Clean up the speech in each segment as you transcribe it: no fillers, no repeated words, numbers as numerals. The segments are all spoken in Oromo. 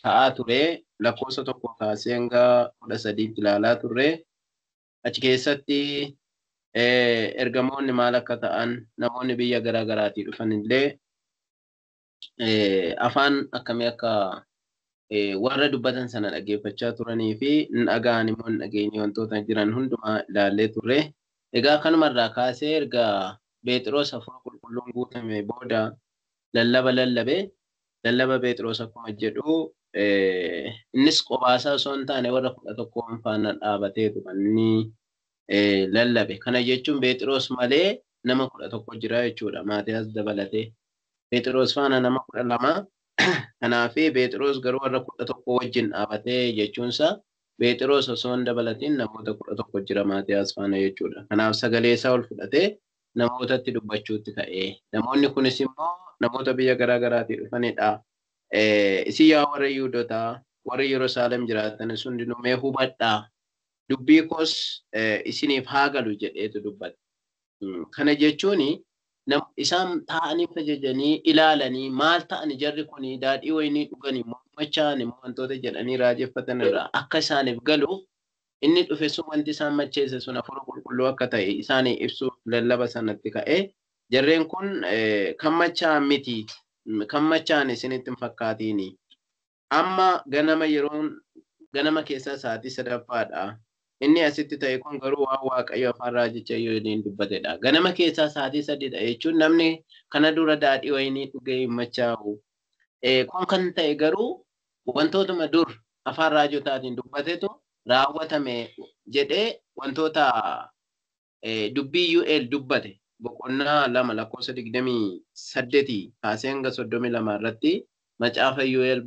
ta'aa ture lakkoofsa tokko kaasee hanga 13 ilaalaa turre achi keessatti ergamoonni maal akka ta'an namoonni biyya garaa garaatii dhufan illee afaan akkamii akka warra dubbatan sana dhaggeeffachaa turanii fi dhaga'an immoo hin dhageenye wantoota jiran hundumaa ilaallee turre. Egaa kanumarraa kaasee erga Phexros hafuura qulqulluun guutame booda lallaba Phexros akkuma jedhu innis qobaasaa osoo hin taane warra 11 faana dhaabateetu kan inni lallabe. Kana jechuun Phexros malee nama 11 jira jechuudha. Maatiyaas dabalatee Phexros faana nama 12. Kanaaf Phexros garuu warra 11 wajjin dhaabatee jechuunsa Phexros osoo hin dabalatiin namoota 11 jira Maatiyaas faana jechuudha. Kanaaf sagalee isaa ol fudhatee namootatti dubbachuutti ka'ee. Namoonni kunis immoo namoota biyya garaa garaatii dhufanidha. Isin yaa warra Yihuudootaa warra Yerusaalem jiraatan hundinuu mee hubadhaa. Dubbii koos isiniif haa galu jedheetu dubbate. Kana jechuun isaan taa'anii ajajanii ilaalanii maal ta'ani jarri kun daadhii wayinii dhuganii machaa'an wantoota jedhanii raajeffatan irraa akka isaaniif galuuf inni dhufe sun wanti isaan macheesse sun hafuura qulqulluu akka ta'e isaanii ibsuuf lallaba sanatti ka'ee jarreen kun kan machaa'an miti kan machaa'an isinitti hin fakkaatiini. Amma ganama keessaa sa'aatii 3ffaadha. Inni asitti ta'e kun garuu waan Waaqayyo afaan raajicha Yoo'eeliin dubbatedha. Ganama keessaa sa'aatii 3dha jechuun namni kana dura daadhii wayinii dhugee hin machaa'u. Kun kan ta'e garuu wantootuma dur afaan raajotaatiin dubbatetu raawwatame jedhee wantoota dubbii Yoo'eel dubbate boqonnaa 2 lakkoofsa 28 kaasee hanga 32 irratti macaafa Yoo'eel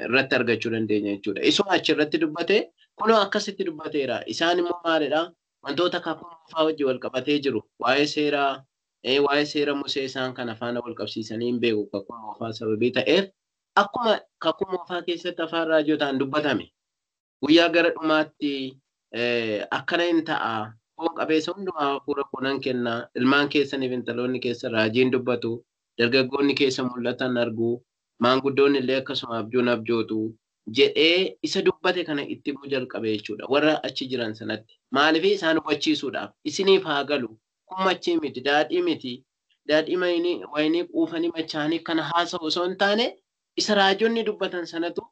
irratti argachuu dandeenya jechuudha. Isuma achirratti dubbate kunoo akkasitti dubbateera. Isaan immoo maalidha? Wantoota kakuu moofaa wajjin wal qabatee jiru. Waa'ee seera Musee isaan kana faana wal qabsiisanii hin beeku kakuu moofaa sababii ta'eef akkuma kakuu moofaa keessatti afaan raajotaan dubbatame. Guyyaa gara dhumaatti akkana hin ta'a. Foon qabeessa hundumaa hafuura koonan kenna. Ilmaan keessaniif intaloonni keessa raajiin dubbatu. Dargaggoonni keessa mul'atan argu. Maanguddoonni illee akkasuma abjuun abjootu. Jedhee isa dubbate kana itti immoo jalqabe jechuudha. Warra achi jiran sanatti. Maaliif isaan hubachiisuudhaaf isiniif haa galu. Kun machii miti, daadhii miti. Daadhii wayinii quufanii machaanii kana haasa'u osoo hin taane isa raajonni dubbatan sanatu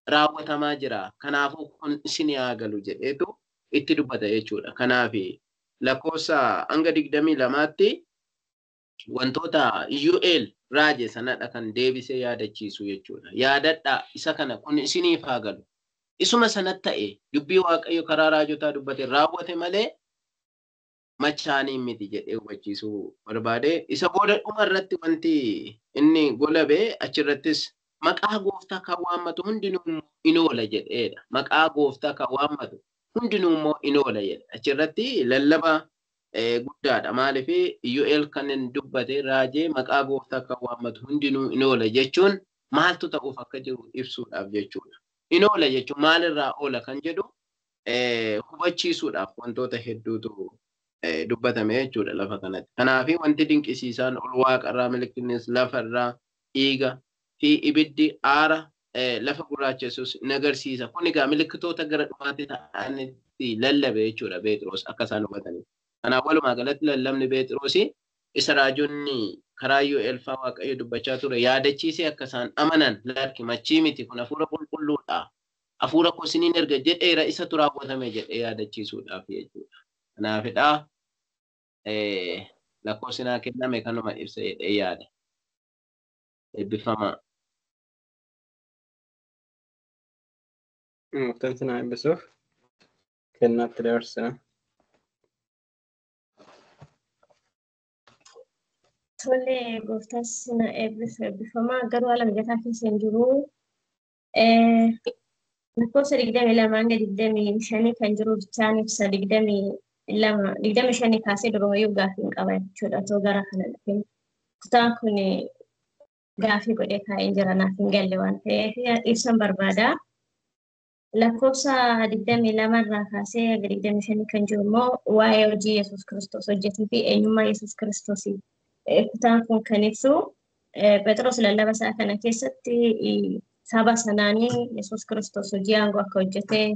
raawwatamaa jira. Kanaafuu kun isinii haa galu jedheetu itti dubbata jechuudha. Kanaaf lakkoofsa hanga 22tti wantoota Yoo'eel raaje sanadha kan deebisee yaadachiisu jechuudha. Yaadadhaa isa kana kun isiniif haa galu. Isuma sanatti ta'e dubbii Waaqayyo karaa raajotaa dubbate raawwate malee machaanii miti jedhee hubachiisuu barbaade. Isa booda dhuma irratti wanti inni golabe achirrattis maqaa gooftaa kan waammatu hundinuu in oola jedheedha. Maqaa gooftaa kan waammatu hundinuu immoo in oola jedha. Achirratti lallaba guddaadha. Maaliif Yoo'eel kan inni dubbate raajee maqaa gooftaa kan waammatu hundinuu in oola jechuun maaltu ta'uuf akka jiru ibsuudhaaf jechuudha. In oola jechuun maalirraa oola kan jedhu hubachiisuudhaaf wantoota hedduutu dubbatame jechuudha lafa kanatti. Kanaaf wanti dinqisiisaan ol waaqarraa milikiinis lafarraa dhiiga fi ibiddi aara lafa gurraachessus in agarsiisa. Kun egaa milikkitoota gara dhumaatti ta'anitti lallabe jechuudha Phexros akka isaan hubataniif. Kanaaf walumaa galatti lallabni Phexros isa raajonni karaa Yoo'eel faa Waaqayyo dubbachaa ture yaadachiisee akka isaan amanan lakki machii miti kun hafuura qulqulluudha. Hafuura koo isiniin erga jedheera isatu raawwatame jedhee yaadachiisuudhaaf jechuudha. Kanaafidha lakkoofsi naa kenname kanuma ibsa jedhee yaada. Eebbifamaa. Murteessi naa eebbisuuf kennaatti dabarsina. Tole gooftaas na eebbifamaa garuu haala mijataa keessa hin jiru. Lakkoofsa 22 hanga 25 kan jiru bichaan ibsa 25 kaasee durooyyuu gaaffii hin qaba jechuudha. Otoo gara kana dhufeen kutaan kun gaaffii godhee kaa'ee jira naaf hin galle waan ta'eef ibsan barbaada. Lakkoofsa 22 irraa kaasee 25 kan jiru immoo waa'ee hojii Yesuus Kiristoos hojjetuu fi eenyummaa Yesuus Kiristoosii kutaan kun kan ibsu Phexros lallaba isaa kana keessatti saba sanaanii Yesuus Kiristoos hojii aangoo akka hojjetee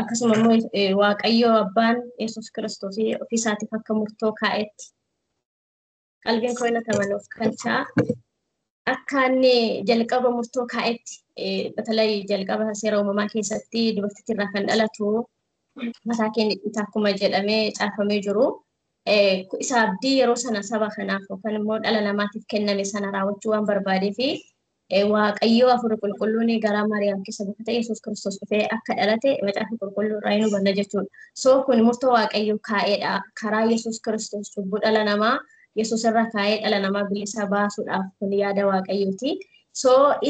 akkasuma immoo Waaqayyo Abbaan Yesuus Kiristoos ofii isaatiif akka murtoo kaa'etti qalbiin koo inni tamanuuf kalchaa akka inni jalqaba murtoo kaa'etti batalay jalqaba seera uumamaa keessatti dubartittii irraa kan dhalatu mataa keenya akkuma jedhamee caafamee jiru. Isa abdii yeroo sana saba kanaaf yookaan immoo dhala namaatiif kenname sana raawwachuu waan barbaadee fi Waaqayyo Hafuura Qulqulluun garaa Maariyaam keessa buufatee Yesuus Kiristoos dhufee akka dhalate macaafa qulqulluu irraa nu hubanna jechuudha. Kun murtoo Waaqayyo kaa'eedha. Karaa Yesuus Kiristoos cubbuu dhala namaa Yesuus irraa kaa'ee dhala namaa bilisa baasuudhaaf kun yaada Waaqayyooti.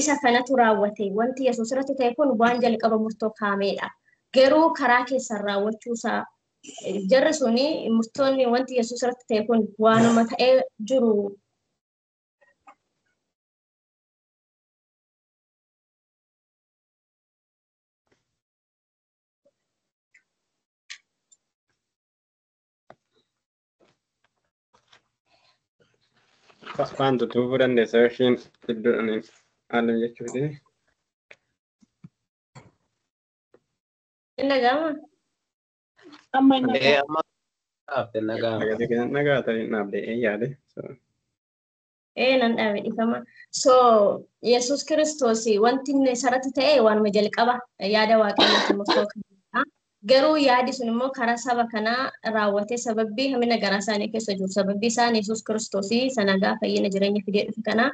Isa kanatu raawwate. Wanti Yesuus irratti ta'e kun waan jalqaba murtoo kaa'ameedha. Garuu karaa keessan raawwachuusaa jarri suni murtoonni wanti Yesuus irratti ta'e kun waanuma ta'ee jiru. Waan tuttuufuu dandeessa ishiin iddoodhaan haalli jechuuti. Nagama. Amma nagaa ta'e dhaabdee yaade. Nan dhaabe dhifama. Yesuus Kiristoos wanti inni isarratti ta'e waanuma jalqaba yaada Waaqayyootiin murtoo kanadha. Garuu yaadi sun immoo karaa saba kanaa raawwatee sababii hamina garaa isaanii keessa jiru. Sababii isaan Yesuus Kiristoos sanagaa fayyina jireenya fidee dhufe kana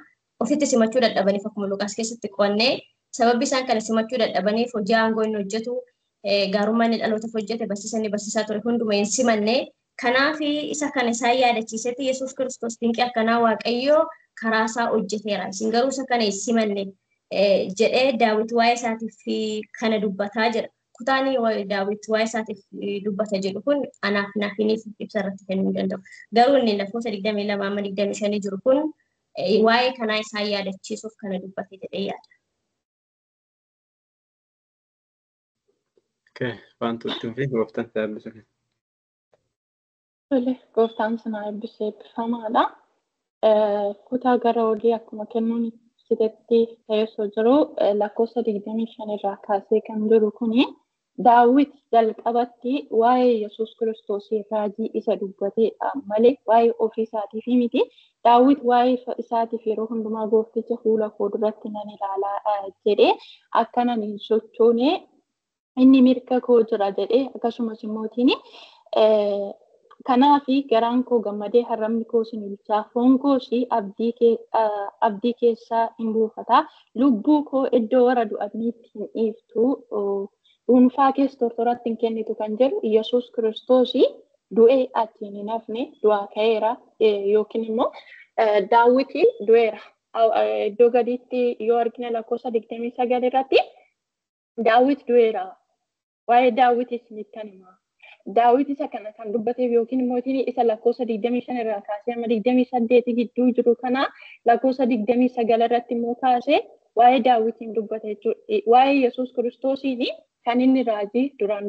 ofitti simachuu dadhabaniif akkuma Luqaas keessatti qo'annee sababii isaan kana simachuu dadhabaniif hojii aangoo inni hojjetu gaarummaa inni dhalootaaf hojjete barsiisaa ture hunduma hin simanne. Kanaaf isa kana isaan yaadachiisetti Yesuus Kiristoos dinqii akkanaa Waaqayyoo karaa isaa hojjeteera. Isin garuu isa kana hin simanne jedhee Daawit waa'ee isaatiif kana dubbataa jira. Kutaanii Daawit waa'ee isaatiif dubbata jedhu kun anaaf naafiniif ibsa irratti kennuu danda'u. Garuu inni lakkoofsa 22 amma 25 jiru kun waa'ee kanaa isaan yaadachiisuuf kana dubbate jedhee yaada. Waan tuttuu fi gooftaan taa'ibbisu. Gooftaan sana eebbisee eebbifamaadha. Kutaa gara olii akkuma kennuun ibsitetti ta'eessoo jiru lakkoofsa 25 irraa kaasee kan jiru kuni Daawit jalqabatti waa'ee Yesuus Kiristoos raajii isa dubbateedha malee waa'ee ofii isaatiif miti. Daawit waa'ee isaatiif yeroo hundumaa goofticha fuula koo duratti nan ilaalaa jedhee akkanan hin sochoone inni mirga koo jira jedhee akkasumas immootiin kanaafi garaan koo gammadee harramni koo sin ilchaa foon koos abdii keessaa hin buufata lubbuu koo iddoo warra du'aniitti hin dhiiftu dhuunfaa keessa tortoratti hin kennitu kan jedhu Yesuus Kiristoos du'ee achiin hin hafne du'aa ka'eera yookiin immoo Daawit du'eera. Iddoo gadiitti yoo argina lakkoofsa 29 irratti Daawit du'eera. Waa'ee Daawit isinitti hima. Daawit isa kana kan dubbateef yookiin mootiin isa lakkoofsa 25 irraa kaasee amma 28 gidduu jiru kana lakkoofsa 29 irratti immoo kaasee waa'ee Daawitiin dubbate jechuudha. Waa'ee Yesuus Kiristoosiin kan inni raajii duraan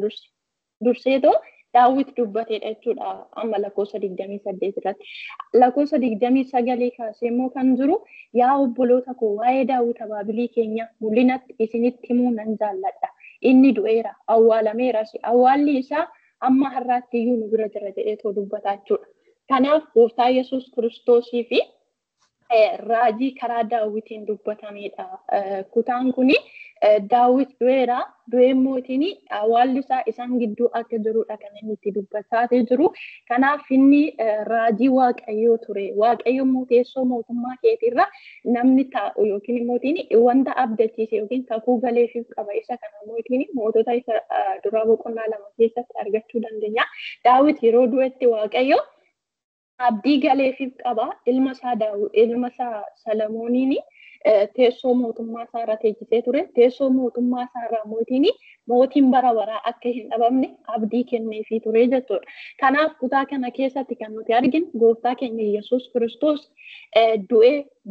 durseetoo Daawit dubbateedha jechuudha amma lakkoofsa 28 irratti. Lakkoofsa 29 kaasee immoo kan jiru yaa obboloota koo waa'ee Daawit abaabilii keenya mul'inatti isinitti himuu nan jaalladha. Inni du'eera, awwaalameeras, awwaalli isaa amma har'aatti iyyuu nu bira jira jedheetoo dubbataa jechuudha. Kanaaf gooftaa Yesuus Kiristoosii fi raajii karaa Daawitiin dubbatamedha. Kutaan kuni Daawit du'eera, du'ee mootiin awwaalli isaa isaan gidduu akka jirudha kan inni itti dubbataa jiru. Kanaaf inni raajii Waaqayyoo ture. Waaqayyo immoo teessoo mootummaa keetiirra namni taa'u yookiin mootiin wanta abdachiise yookiin kakuu galeefiif qaba. Isa kana mootiin mootota isa dura boqonnaa 2 keessatti argachuu dandeenya. Daawit yeroo du'etti Waaqayyo abdii galeefiif qaba. Ilma isaa Salamooniin teessoo mootummaa isaa irra teessisee ture. Teessoo mootummaa isaa irraa mootiin bara baraa akka hin dhabamne abdii kenneefii ture jechuudha. Kanaaf kutaa kana keessatti kan nuti arginu gooftaa keenya Yesuus Kiristoos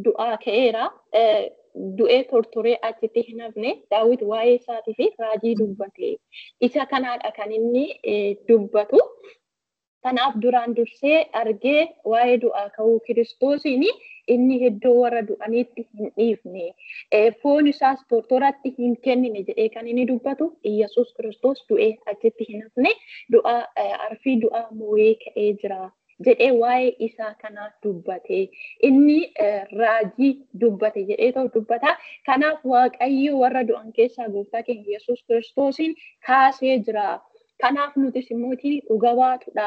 du'aa ka'eera. Du'ee tortoree achitti hin hafne Daawit waa'ee isaatii fi raajii dubbate. Isa kanaadha kan inni dubbatu. Kanaaf duraan dursee argee waa'ee du'aa ka'uu Kiristoosiin inni iddoo warra du'aniitti hin dhiifne foon isaas tortoratti hin kennine jedhee kan inni dubbatu Yesuus Kiristoos du'ee achitti hin hafne arfii du'aa moo'ee ka'ee jira jedhee waa'ee isaa kanaa dubbate inni raajii dubbate jedhee ta'u dubbata. Kanaaf Waaqayyo warra du'an keessaa gooftaa keenya Yesuus Kiristoosiin kaasee jira. Kanaaf nutis mootii dhuga baatudha.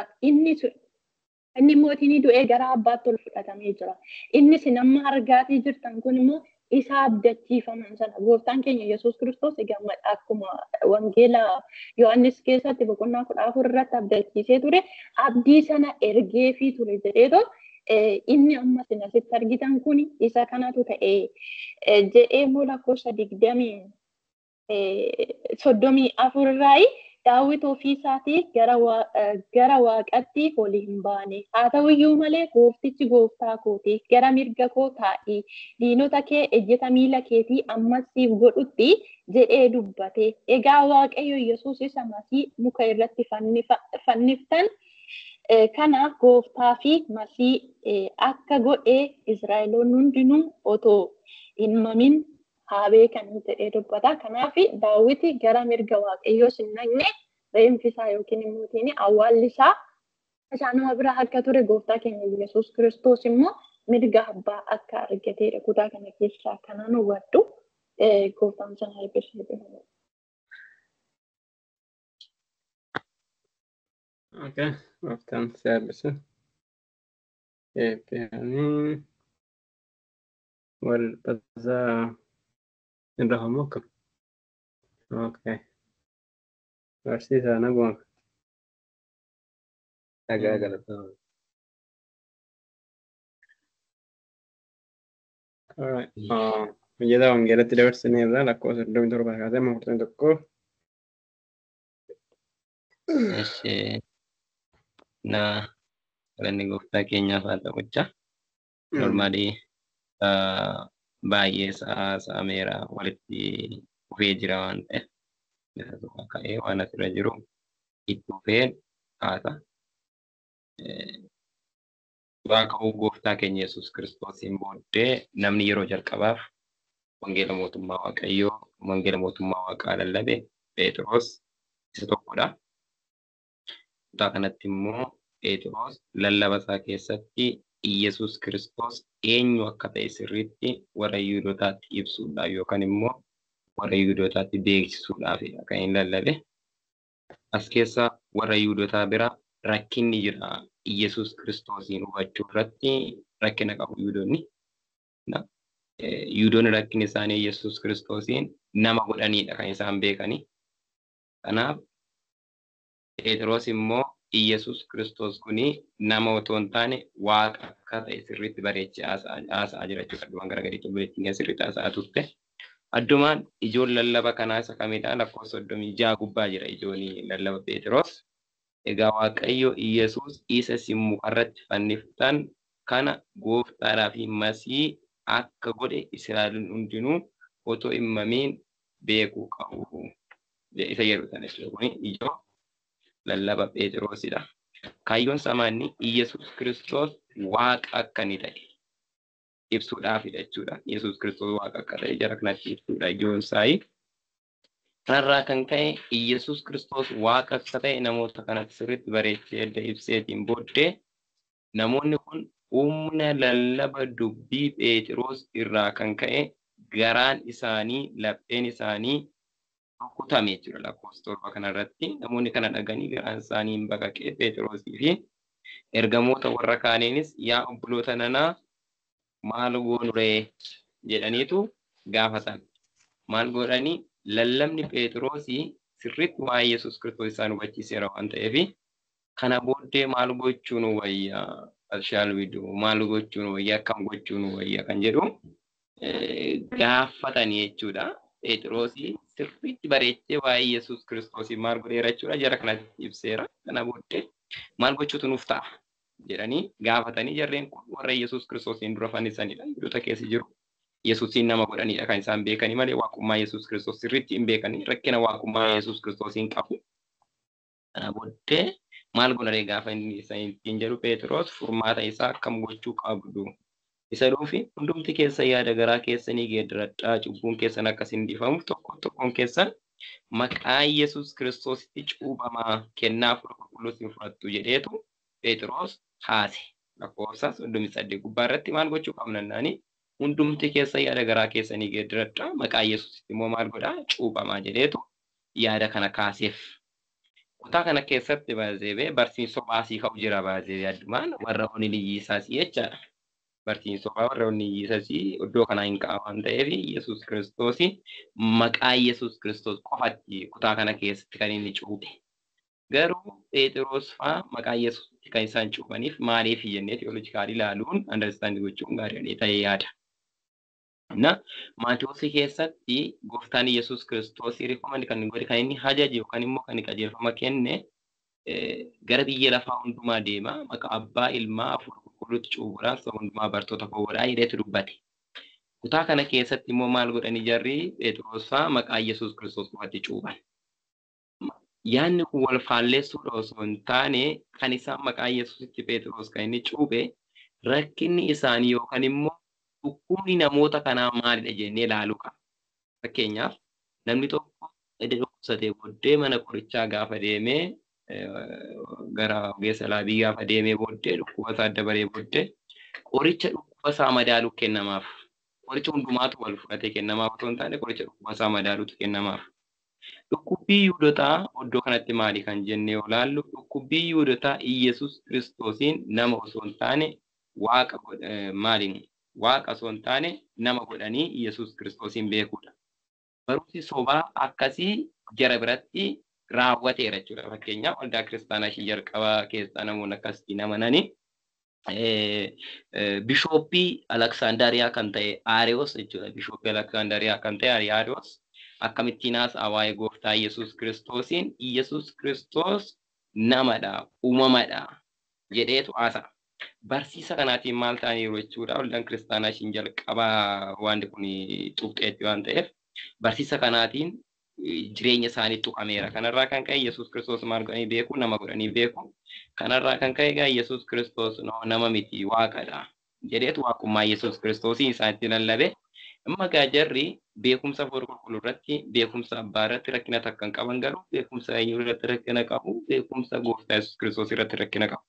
Inni mootiin du'ee gara abbaatti ol fudhatamee jira. Innis nama argaatii jirtan kun immoo isa abdachiifaman sana gooftaan keenya Yesuus Kiristoos egaa akkuma wangeela Yohaannis keessatti boqonnaa 14 irratti abdachiisee ture abdii sana ergeefii ture jedheetoo inni amma isin asitti argitan kun isa kanatu ta'e jedhee immoo lakkoofsa 34 irraayi Daawit ofii isaatii gara waaqatti ol hin baane. Haa ta'uyyuu malee gooftichi gooftaa kooti gara mirga koo taa'i. Diinota kee ejjeta miila keetii ammas siif godhutti jedhee dubbate. Egaa Waaqayyo Yesuus isa Masii muka irratti fanniftan kana gooftaa fi Masii akka godhee Israa'eloonni hundinuu otoo hin mamin haa beekan jedhee dubbata. Kanaaf Daawit gara mirga Waaqayyoo hin naqne reenfi isaa yookiin mootiin awwaalli isaa isaanuma bira akka ture gooftaa keenya Yesuus Kiristoos immoo mirga abbaa akka argateedha. Kutaa kana keessaa kanaan hubadhu gooftaan sana eebbisee beekamu. Okay, gooftaan si eebbise. Eebbisanii wal bazaa irra homoka. Okay. Barsiisaa naguma. Nagaa galatoomne. Alright. Hojjetaa wangeelatti dabarsinee irraa lakkoofsa 27 kaasee 41. Galanni gooftaa keenyaaf haa ta'ucha. Normaalii baay'ee sa'aameera walitti dhufee jira waan ta'eef. Ka'ee waan asirra jiru itti dhufee haata. Waaqa'uu gooftaa keenya Yesuus Kiristoosiin booddee namni yeroo jalqabaaf wangeela mootummaa Waaqayyoo wangeela mootummaa Waaqaa lallabe Phexros isa tokkodha. Kutaa kanatti immoo Phexros lallaba isaa keessatti Yesuus Kiristoos eenyu akka ta'e sirriitti warra Yihuudootaatti ibsuudhaaf yookaan immoo warra Yihuudootaatti beeksisuudhaaf kan inni lallabe. As keessa warra Yihuudootaa bira rakkinni jira Yesuus Kiristoosiin hubachuu irratti rakkina qabu Yihuudoonni. Yihuudoonni rakkinni isaanii Yesuus Kiristoosiin nama godhaniidha kan isaan beekani. Kanaaf Phexros immoo Yesuus Kiristoos kuni nama otoo hin taane waaqa akka ta'e sirriitti bareechee haasa'aa jira jechuudha. Waan garagariitti buleettiin sirriitti haasa'aa turte. Addumaan ijoon lallaba kanaa isa kamidha lakkoofsa 36 gubbaa jira ijoon lallaba Phexros. Egaa Waaqayyo Yesuus isa isin mukarratti fanniftan kana gooftaadhaa fi Masii akka godhe Israa'eloonni hundinuu otoo hin mamin beekuu qabu. Isa jedhu sana jechuudha. Kuni ijoo lallaba Phexrosidha. Kaayyoon samaanni Yesuus Kiristoos waaqa akka inni ta'e ibsuudhaafidha jechuudha. Yesuus Kiristoos waaqa akka ta'e jara kanatti ibsuudha ijoon isaanii. Kanarraa kan ka'e Yesuus Kiristoos waaqa akka ta'e namoota kanatti sirriitti bareechee edda ibseetiin booddee namoonni kun humna lallaba dubbii Phexros irraa kan ka'e garaan isaanii lapheen isaanii rukutamee jira lakkoofsa 7 kanarratti namoonni kana dhaganii garaan isaanii hin baqaqee Phexrosii fi ergamoota warra kaaniinis yaa obboloota nanaa maal goonuree jedhaniitu gaafatan. Maal godhanii lallabni Phexrosii sirriitti waa'ee Yesuus Kiristoos isaan hubachiiseera waan ta'eef kana booddee maal gochuun wayyaa maal gochuun wayyaa akkam gochuun wayyaa kan jedhu gaafatanii jechuudha. Phexrosii sirriitti bareechee waa'ee Yesuus Kiristoosii maal godheera jechuudha jara kanatti ibseera. Kana booddee maal gochuutu nuuf ta'a jedhanii gaafatanii jarreen kun warra Yesuus Kiristoosiin dura fannisanidha. Yihudoota keessa jiru. Yesuusiin nama godhanidha kan isaan beekanii malee waaqummaa Yesuus Kiristoos sirriitti hin beekanii rakkina waaqummaa Yesuus Kiristoosiin qabu. Kana booddee maal godharee gaafa inni ittiin jedhu Phexros furmaata isaa akkam gochuu qabdu Isa dhufi hundumti keessa yaada garaa keessanii geeddaradhaa cubbuun keessan akkasin dhiifamu tokkoon keessan maqaa Yesuus Kiristoositti cuubamaa kennaa fuula qulqulluu sin fudhattu jedheetu Phexros haase. Lakkoofsa 38 gubbaa irratti maal gochuu qabna naani hundumti keessa yaada garaa keessanii geeddaradhaa maqaa Yesuusitti immoo maal godhaa cuubamaa jedheetu yaada kana kaaseef. Kutaa kana keessatti baazee barsiisoo baasii ka'u jira baazee addumaan warra oniliyyiisaas jechaadha. Barsiisoo warra oniliyyiisaas iddoo kana hin qabu waan ta'eef Yesuus Kiristoos maqaa Yesuus Kiristoos qofatti kutaa kana keessatti kan inni cuube. Garuu Phexros fa'aa maqaa Yesuusitti kan isaan cuubaniif maaliif jennee teoloojikaalii ilaaluun understand gochuun gaarii ta'ee yaada. Maatewos keessatti gooftaan Yesuus Kiristoos rikoomandi kan godhe kan inni hajaje yookaan immoo kan qajeelfama kenne gara biyya lafaa hundumaa deema maqaa abbaa ilmaa hafuura qulqulluutti cuubuudhaan saba hundumaa bartoota koo godhaa jedheetu dubbate. Kutaa kana keessatti immoo maal godhanii jarri Phexros fa'aa maqaa Yesuus Kiristoos qofatti cuuban. Yaanni kun wal faalleessuudha osoo hin taane kan isaan maqaa Yesuusitti Phexros kan inni cuube rakkinni isaanii yookaan immoo dhukkubni namoota kanaa maalidha jennee ilaaluu qaba. Fakkeenyaaf namni tokko edda dhukkubsatee booddee mana qorichaa gaafa deemee gara ogeessa laabii gaafa deemee booddee dhukkuba isaa adda baree booddee qoricha dhukkuba isaa madaalu kennamaaf. Qoricha hundumaatu wal fudhatee kennamaaf otoo hin taane qoricha dhukkuba isaa madaalutu kennamaaf. Dhukkubbii Yihuudootaa iddoo kanatti maali kan jennee olaallu dhukkubbii Yihuudootaa Iyesuus Kiristoosiin nama osoo hin taane waaqa maaliin waaqa osoo hin taane nama godhanii Yesuus Kiristoosiin beekuudha. Barumsi sobaa akkasii jara biratti raawwateera jechuudha. Fakkeenyaaf waldaa kiristaanaa ishee jalqabaa keessaa namoonni akkasii amananii Bishooppii Aleksaandariyaa kan ta'e Aariyoos jechuudha. Bishooppii Aleksaandariyaa kan ta'e Aariyoos akkamittiin haasa'aa waa'ee gooftaa Yesuus Kiristoosiin Yesuus Kiristoos namadha, uumamadha jedheetu haasa'a. Barsiisa kanaatiin maal ta'aniiru jechuudha. Waldaan kiristaanaa isheen jalqabaa wanti kun tuqxeetti waan ta'eef barsiisa kanaatiin jireenya isaanii tuqameera. Kanarraa kan ka'e Yesuus Kiristoos maal godhanii beeku, nama godhanii beeku. Kanarraa kan ka'e egaa Yesuus Kiristoos nama miti waaqadha jedheetu waaqummaa Yesuus Kiristoosii isaanitti lallabe. Amma gaa jarri beekumsa hafuura qulqulluu irratti, beekumsa abbaa irratti rakkina takka hin qaban garuu beekumsa eenyu irratti rakkina qabu, beekumsa gooftaa Yesuus Kiristoos irratti rakkina qabu.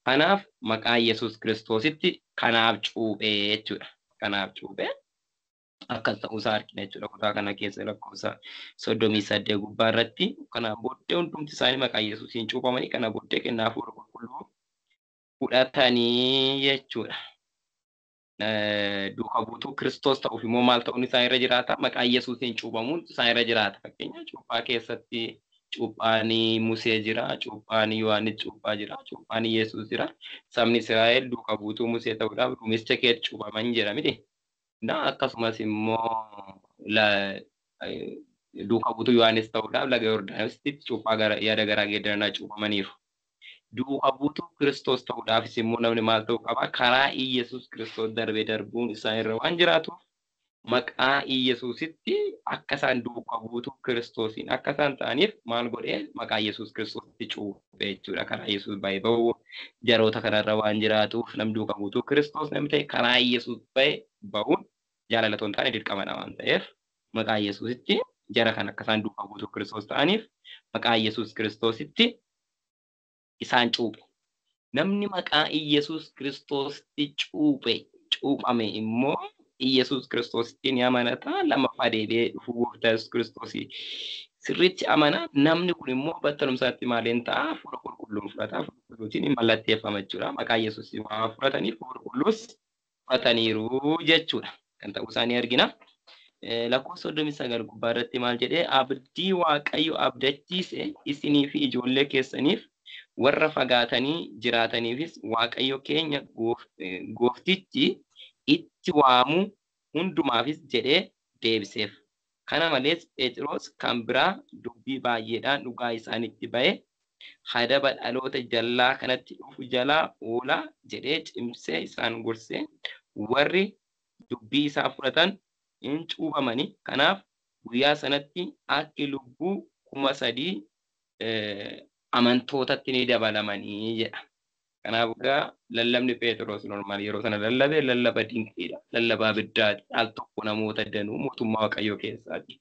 Kanaaf maqaa Yesuus Kiristoositti kanaaf cuubee jechuudha. Kanaaf cuubee akkas ta'uusaa argina jechuudha. Kutaa kana keessa lakkoofsa 38 gubbaa irratti kana booddee hundumti isaanii maqaa Yesuusiin cuubamanii kana booddee kennaa hafuura qulqulluu fudhatanii jechuudha. Duuka buutuu Kiristoos ta'uuf immoo maal ta'uun isaan irra jiraata? Maqaa Yesuusiin cuubamuun isaan irra jiraata. Fakkeenyaaf cuuphaa keessatti cuuphaanii Musee jira, cuuphaanii Yohaannis cuuphaa jira, cuuphaanii Yesuus jira. Sabni Israa'el duuka buutuu Musee ta'uudhaaf duumessa keetti cuubaman jira miti. Akkasumas immoo duuka buutuu Yohaannis ta'uudhaaf laga Yordaanositti cuuphaa yaada garaa geeddaranaa cuubamaniiru. Duuka buutuu Kiristoos ta'uudhaafis immoo namni maal ta'uu qaba? Karaa Yesuus Kiristoos darbee darbuun isaan irra waan jiraatuuf maqaa Yesuusitti akka isaan duuka buutuu Kiristoosiin akka isaan ta'aniif maal godhee maqaa Yesuus Kiristoositti cuubee jechuudha. Karaa Yesuus baay'ee ba'uu jaroota kanarra waan jiraatuuf namni duuka buutuu Kiristoos namni ta'e karaa Yesuus baay'ee ba'uun jaalalatoon ta'anii dirqamadha waan ta'eef maqaa Yesuusitti jara kan akka isaan duuka buutuu Kiristoos ta'aniif maqaa Yesuus Kiristoositti isaan cuube. Namni maqaa Yesuus Kiristoositti cuubame immoo Yesuus Kiristoositti ni amanata. Lammaffaa deebi'ee dhufuu gooftaa Yesuus Kiristoosii sirriitti amana. Namni kun immoo battalumsaatti maaliin ta'a? Hafuura qulqulluun fudhata. Hafuura qulqulluutiin mallatteeffama jechuudha. Maqaa Yesuusii waan fudhataniif hafuura qulqulluus fudhataniiru jechuudha. Kan ta'uu isaanii argina. Lakkoofsa 39 gubbaa irratti maal jedhee? Abdii Waaqayyo abdachiise isinii fi ijoollee keessaniif warra fagaatanii jiraataniifis Waaqayyo keenya gooftichi itti waamu hundumaafis jedhee deebiseef. Kana malees Phexros kan biraa dubbii baay'eedhaan dhugaa isaanitti ba'e hadaba dhaloota jallaa kanatti dhufu jalaa oolaa jedhee cimsee isaan gorsee warri dubbii isaa fudhatan hin cuubamanii. Kanaaf guyyaa sanatti akka lubbuu 3,000 amantootatti ni dabalamanii jedha. Kanaaf egaa lallabni Phexros normaal yeroo sana lallabe lallaba dinqiidha. Lallabaa biddaati. Al tokko namoota danuu mootummaa Waaqayyoo keessaati.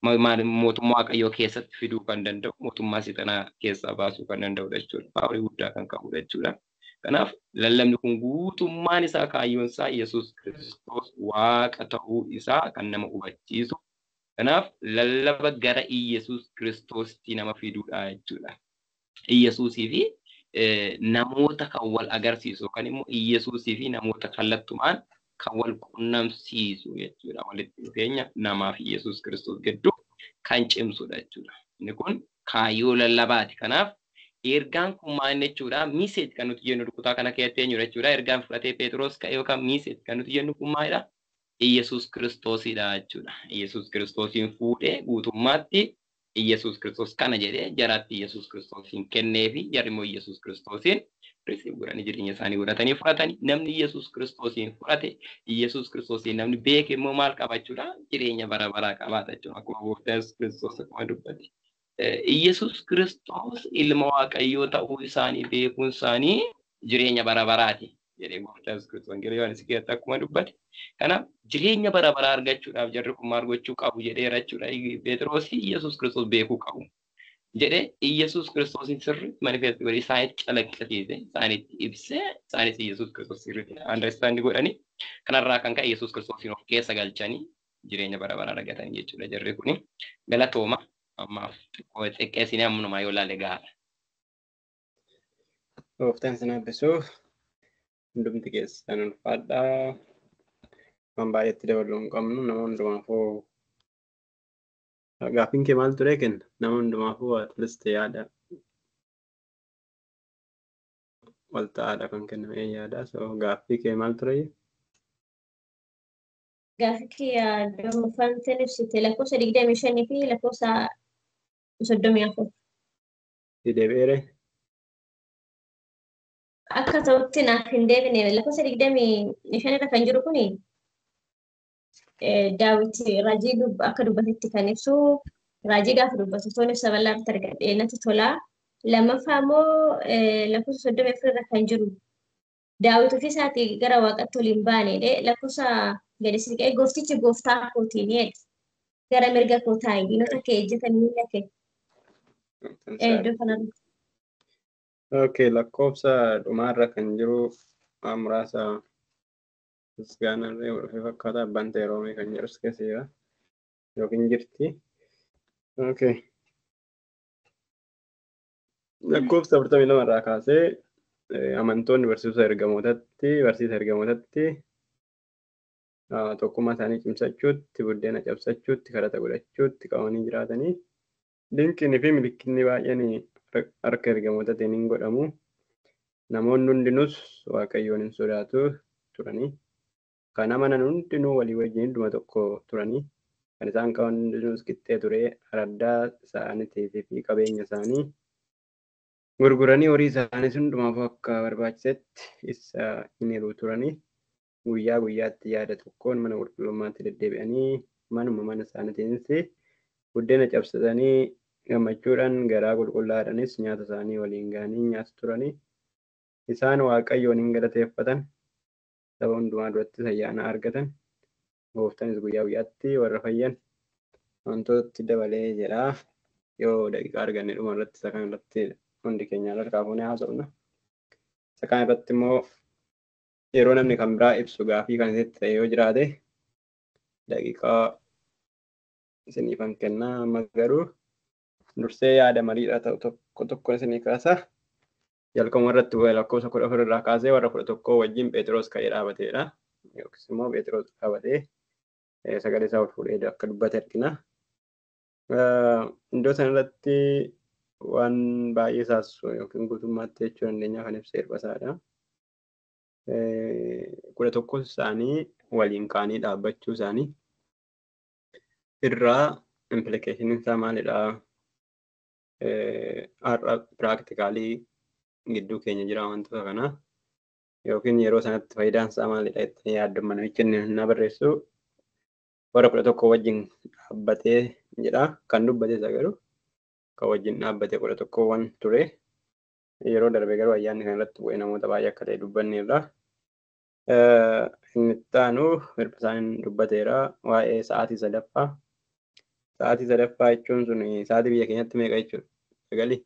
Mootummaa Waaqayyoo keessatti fiduu kan danda'u, mootummaa Seexanaa keessaa baasuu kan danda'udha jechuudha. Paaworii guddaa kan qabudha jechuudha. Kanaaf lallabni kun guutummaan isaa kaayyoon isaa Yesuus Kiristoos Waaqa ta'uu isaa kan nama hubachiisu. Kanaaf lallaba gara Yesuus Kiristoositti nama fiduudha jechuudha. Yesuusii fi namoota kan wal agarsiisu kan immoo Yesuusii fi namoota kallattumaan kan wal qunnamsiisu jechuudha. Walitti dhufeenya namaa fi Yesuus Kiristoos gidduu kan cimsudha jechuudha. Inni kun kaayyoo lallabaati. Kanaaf ergaan kun maal jechuudha? Miiseet kan nuti jennu kutaa kana keessatti eenyudha jechuudha. Ergaan fudhatee Phexros ka'e yookaan miiseet kan nuti jennu kun maalidha? Yesuus Kiristoosidha jechuudha. Yesuus Kiristoosiin fuudhee guutummaatti Yesuus Kiristoos kana jedhee jaraatti Yesuus Kiristoosiin kennee fi jarri immoo Yesuus Kiristoosiin risiif godhanii jireenya isaanii godhatanii fudhatanii namni Yesuus Kiristoosiin fudhate Yesuus Kiristoosiin namni beeke immoo maal qabachuudha? Jireenya bara baraa qabaata jechuudha. Akkuma gooftaan Yesuus Kiristoos akkuma dubbate. Yesuus Kiristoos ilma Waaqayyoo ta'uu isaanii beekuun isaanii jireenya bara baraati jedhee gooftaan Yesuus Kiristoos wangeela Yohaannis keessatti akkuma dubbate. Kanaaf jireenya bara baraa argachuudhaaf jarri kun maal gochuu qabu jedheera jechuudha. Phexros Yesuus Kiristoos beekuu qabu jedhee Yesuus Kiristoosin sirriitti manifeesti godhee isaanitti calaqqisiise, isaanitti ibsee, isaanis Yesuus Kiristoos sirriitti understand godhanii kanarraa kan ka'e Yesuus Kiristoosin of keessa galchanii jireenya bara baraa argatanii jechuudha. Jarri kun galatooma ammaaf xiqqeessinee ammunumaa yoo ilaalle gahaadha. Gooftaan sana eebbisuu hundumti keessan ulfaadhaa. Waan baay'eetti dabaluu hin qabnu nama hundumaafuu gaaffiin kee maal ture kenna nama hundumaafuu atleast yaada wal ta'aadha kan kenname yaada so gaaffii kee maal ture? Gaaffii kee Doomfaan ibsite lakkoofsa 25 fi lakkoofsa 34. Deebi'eere? Akka ta'utti naaf hin deebine lakkoofsa 25 irra kan jiru kuni Daawit raajii akka dubbatetti kan ibsu raajii gaafa dubbatu toon ibsa bal'aatti argadhe natti tola. Lammaffaa immoo lakkoofsa 34 irra kan jiru Daawit ofii isaatii gara waaqatti waliin baanedhe lakkoofsa gadi siqee gooftichi gooftaa kootiini gara mirga koo taa'i diinota kee ejjetanii miila kee. Iddoo kanarra. Okay, lakkoofsa dhumaarra kan jiru muraasa Misgaanarree walfii fakkaata abbaan ta'e Roomee kan jedhus keessa yookiin jirti. Okay. Lakkoofsa 42 irraa kaasee amantoonni barsiisa ergamootatti tokkummaa isaanii cimsachuutti, buddeena cabsachuutti, kadhata godhachuutti qabamanii jiraatanii dinqiinii fi milikinni baay'een harka ergamootatiin hin godhamu. Namoonni hundinuus Waaqayyoon hin sodaatu turanii. Kan amanan hundinuu walii wajjin dhuma tokko turanii. Kan isaan qaban hundinuus qixxee ture araddaa isaaniitii fi qabeenya isaanii gurguranii horii isaanii hundumaaf akka barbaachisetti isa hin hiruu turanii. Guyyaa guyyaatti yaada tokkoon mana qulqullummaatti deddeebi'anii mana isaaniitiinis buddeena cabsatanii gammachuudhaan garaa qulqullaadhaanis nyaata isaanii waliin ga'anii nyaatu turanii. Isaan Waaqayyoon hin galateeffatan. Saba hundumaa duratti ayyaana argatan. Gooftaanis guyyaa guyyaatti warra fayyan wantootatti dabalee jedha. Yoo daqiiqaa arganne dhuma irratti isa kan irratti hundi keenya harkaa fuunee haasofna. Isa kan irratti immoo yeroo namni kan biraa ibsu gaafii kan itti ta'e yoo jiraate daqiiqaa isiniifan kennaa. Amma garuu dursee yaada mariidha ta'u tokko isinii kaasa. Jalqabuma irratti lakkoofsa 14 irraa kaasee warra 11 wajjin Phexros ka'ee dhaabateedha. Yookiis immoo Phexros dhaabatee sagalee isaa ol fuudhee akka dubbate argina. Iddoo sanarratti waan baay'ee saassu yookiin guutummaatti jechuu dandeenya kan ibsa erbasaadha. 11 isaanii waliin kaanii dhaabbachuu isaanii irraa implikeeshiniin isaa maalidha? Har'a piraaktikaalii gidduu keenya jira wantoota kana yookiin yeroo sanatti faayidaan isaa maalidha jettanii yaaddu namichi inni barreessu warra 11 wajjin dhaabbatee jedha. Kan dubbate isa garuu kan wajjin dhaabbatee 11 ture yeroo darbe garuu ayyaanni kan irratti bu'ee namoota baay'ee akka ta'e dubbanne irra. Inni itti aanu Hirphisaan dubbateera waa'ee sa'aatii sadaffaa. Sa'aatii sadaffaa jechuun sun sa'aatii biyya keenyatti meeqa jechuudha? Sagalii.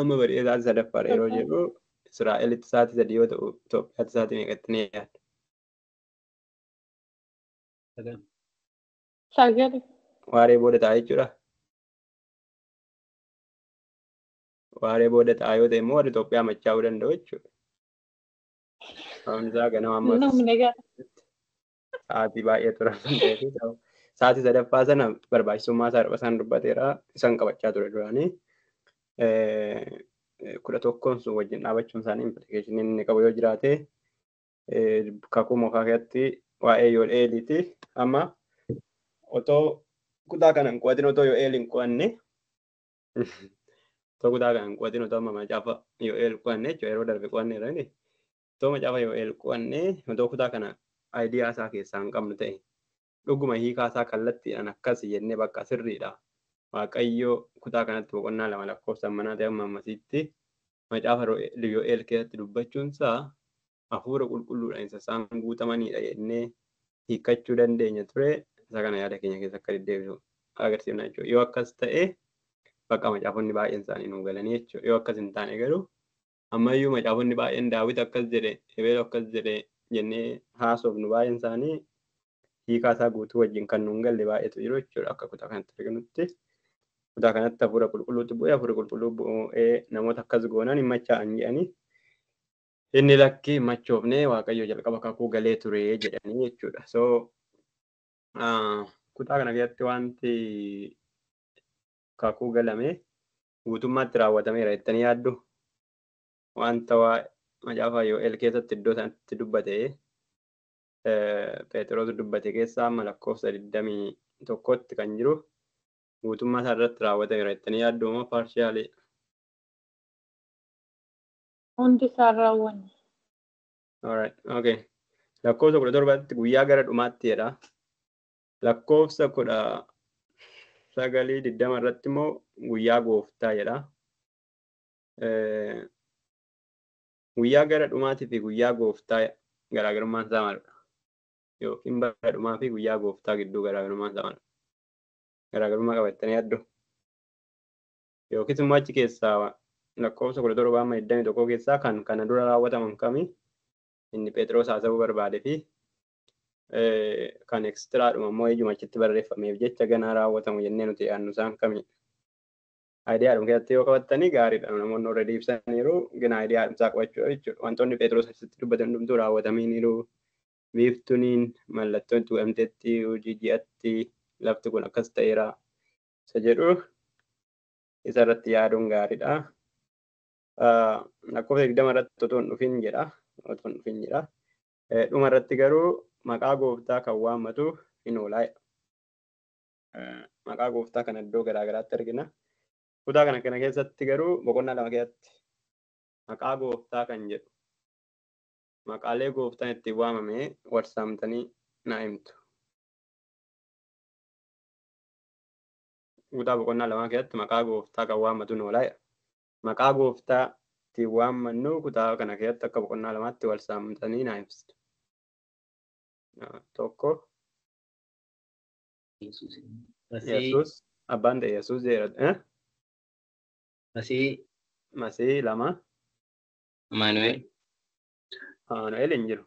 Amma badhee sa'aatii sadaffaadha yeroo jedhu Israa'elitti sa'aatii sadii yoo ta'u Itoophiyaatti sa'aatii meeqatti ni yaadda? Sagali. Waaree booda ta'a jechuudha. Waaree booda ta'a yoo ta'e immoo warri Itoophiyaa machaa'uu danda'u jechuudha. Sababni isaa ganama ammas Namni gara. sa'aatii baay'ee turan ta'eefi sa'aatii sadaffaa sana barbaachisummaa isaa Hirphisaan dubbateera isaan qabachaa ture duraanii. 11 sun wajjin dhaabachuun isaanii implikeeshiniin inni qabu yoo jiraate kakuu mokaa keessatti waa'ee Yoo'eeliiti. Amma otoo kutaa kana hin qo'atin otoo Yoo'eel hin qo'anne otoo kutaa kana hin qo'atin otoo amma macaafa Yoo'eel qo'anne jechuudha yeroo darbe qo'anneera inni. Otoo macaafa Yoo'eel qo'anne otoo kutaa kana aayidiyaa isaa keessaa hin qabnu ta'e dhuguma hiikaa isaa kallattiidhaan akkas jennee bakka sirriidha. Waaqayyo kutaa kanatti boqonnaa 2 lakkoofsaan manaa ta'e amma ammasiitti macaafa Yoo'eel keessatti dubbachuunsaa hafuura qulqulluudhaan isa isaan guutamanidha jennee hiikkachuu dandeenya ture. Isa kana yaada keenya keessa akka deddeebisu agarsiifna jechuudha. Yoo akkas ta'e bakka macaafonni baay'een isaanii nuu galanii jechuudha. Yoo akkas hin taane garuu ammayyuu macaafonni baay'een Daawit akkas jedhe, Ebeel akkas jedhe jennee haasofnu baay'een isaanii hiikaa isaa guutuu wajjin kan nuun galle baay'eetu jiru jechuudha. Akka kutaa kanatti arginutti kutaa kanatti hafuura qulqulluutti bu'ee hafuura qulqulluu bu'ee namoota akkas goonan hin machaa'an jedhanii inni lakkii hin machoofne Waaqayyo jalqaba kakuu galee ture jedhanii jechuudha. So kutaa kana keessatti wanti kakuu galame guutummaatti raawwatameera jettanii yaaddu? Wanta macaafa Yoo'eel keessatti iddoo sanatti dubbate Phexros dubbate keessaa amma lakkoofsa 21tti kan jiru guutummaa isaa irratti raawwatameera jettanii yaaddu moo paarshiyaalii? Hundi isaa raawwanne. Alright, okay. Lakkoofsa 17tti guyyaa gara dhumaatti jedha. Lakkoofsa 19:20 irratti immoo guyyaa gooftaa jedha. Guyyaa gara dhumaatii fi guyyaa gooftaa garaagarummaan isaa maalidha? Yookiin bara dhumaa fi guyyaa gooftaa gidduu garaagarummaan isaa maalidha? Garaagarummaa qabattanii yaaddu? Yookiis immoo achi keessaa lakkoofsa 17:21 keessaa kan kana dura raawwataman kami inni Phexros haasa'uu barbaade fi kan ekstiraadhuma immoo iyyuma achitti barreeffameef jecha ganaa raawwatamu jennee nuti yaadnu isaan kamidha? Aayidiyaadhuma keessatti yoo qabattanii gaariidha. Namoonni already ibsaniiru gina aayidiyaadhuma isaa qabachuu jechuudha. Wantoonni Phexros asitti dubbatan hundumtuu raawwatamaniiru. Biiftuuniin mallattoon itti godhamteetti hojii ji'atti lafti kun akkas ta'eera isa jedhu isa irratti yaaduun gaariidha. Lakkoofsa 20 irratti otoo hin dhufin jedha. Dhuma irratti garuu maqaa gooftaa kan waammatu hin oolaa. Maqaa gooftaa kan iddoo garaagaraatti argina. Kutaa kana keessatti garuu boqonnaa 2 keessatti maqaa gooftaa kan jedhu maqaalee gooftaan ittiin waamame warsaamtanii naa himtu. Kutaa boqonnaa 2 keessatti maqaa gooftaa kan waammatu hin oolaa. Maqaa gooftaa ittiin waammannu kutaa kana keessatti akka boqonnaa 2tti warsaamtanii naa himtu. Tokko Yesuus abbaan ta'e Yesuus jedha. Masii 2 Maanu'eel hin jiru.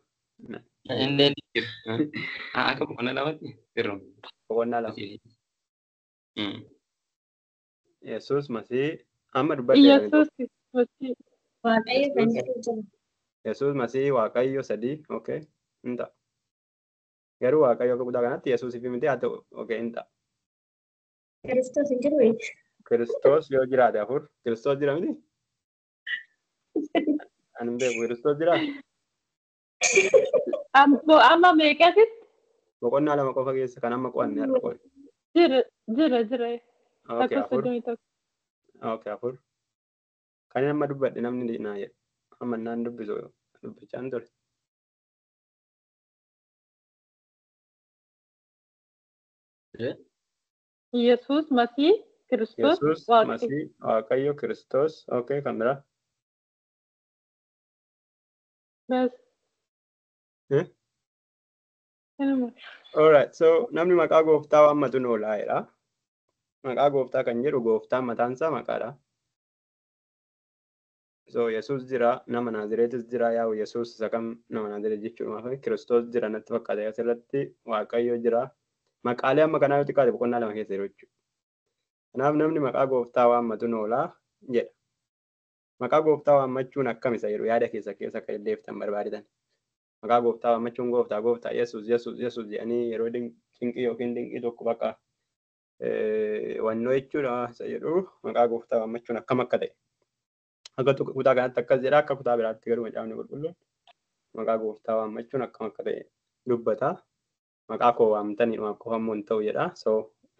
Inni jiru. Akka boqonnaa 2tti jiru. Boqonnaa 2. Yesuus masii amma dubbadde. Waaqayyo kan jedhu jira. Yesuus masii Waaqayyo 3. Okay. Hin ta'a. Garuu Waaqayyo akka kutaa kanatti Yesuusii fi miti haa ta'u. Okay, hin ta'a. Kiristoos hin jiru. Kiristoos yoo jiraate afur. Kiristoos jira miti? Ani hin beeku. Kiristoos jira? Amma meeqasitti? Boqonnaa 2 qofa keessa kan amma qo'anne har'a qo'anne. Jira. Okay, afur. Okay, afur. Kan amma dubbadhe namni naa jedhu. Amma naan dubbisu dubbichaan ture. Yesuus masii Kiristoos Yesus Waaqayyo. Masii Waaqayyo Kiristoos. Okay, kan biraa. Bas. Eh? Kanuma. Alright, so namni maqaa gooftaa waammatu noolaa'edha. Maqaa gooftaa kan jedhu gooftaan mataan isaa maqaadha. So Yesus jira, nama Naazireetis jira, yaa'u Yesus isa kam nama Naazireet jechuudha. Kiristoos jira natti fakkaata asirratti Waaqayyo jira. Maqaalee amma kanaa yoo xiqqaate boqonnaa lama keessa jiru jechuudha. Kanaaf namni maqaa gooftaa waammatu noolaa jedha. Maqaa gooftaa waammachuun akkam isa jedhu yaada keessa akka illeeftan barbaadan. Maqaa gooftaa waammachuun gooftaa Yesus jedhanii yeroo dinqii yookiin dinqii tokko bakka wannoo jechuudha isa jedhu maqaa gooftaa waammachuun akkam akka ta'e. Akka kutaa kanatti akkas jedha akka kutaa biraatti garuu macaafni qulqulluun maqaa gooftaa waammachuun akkam akka ta'e dubbata. Maqaa koo waamtanii qofamoo hin ta'u jedha. So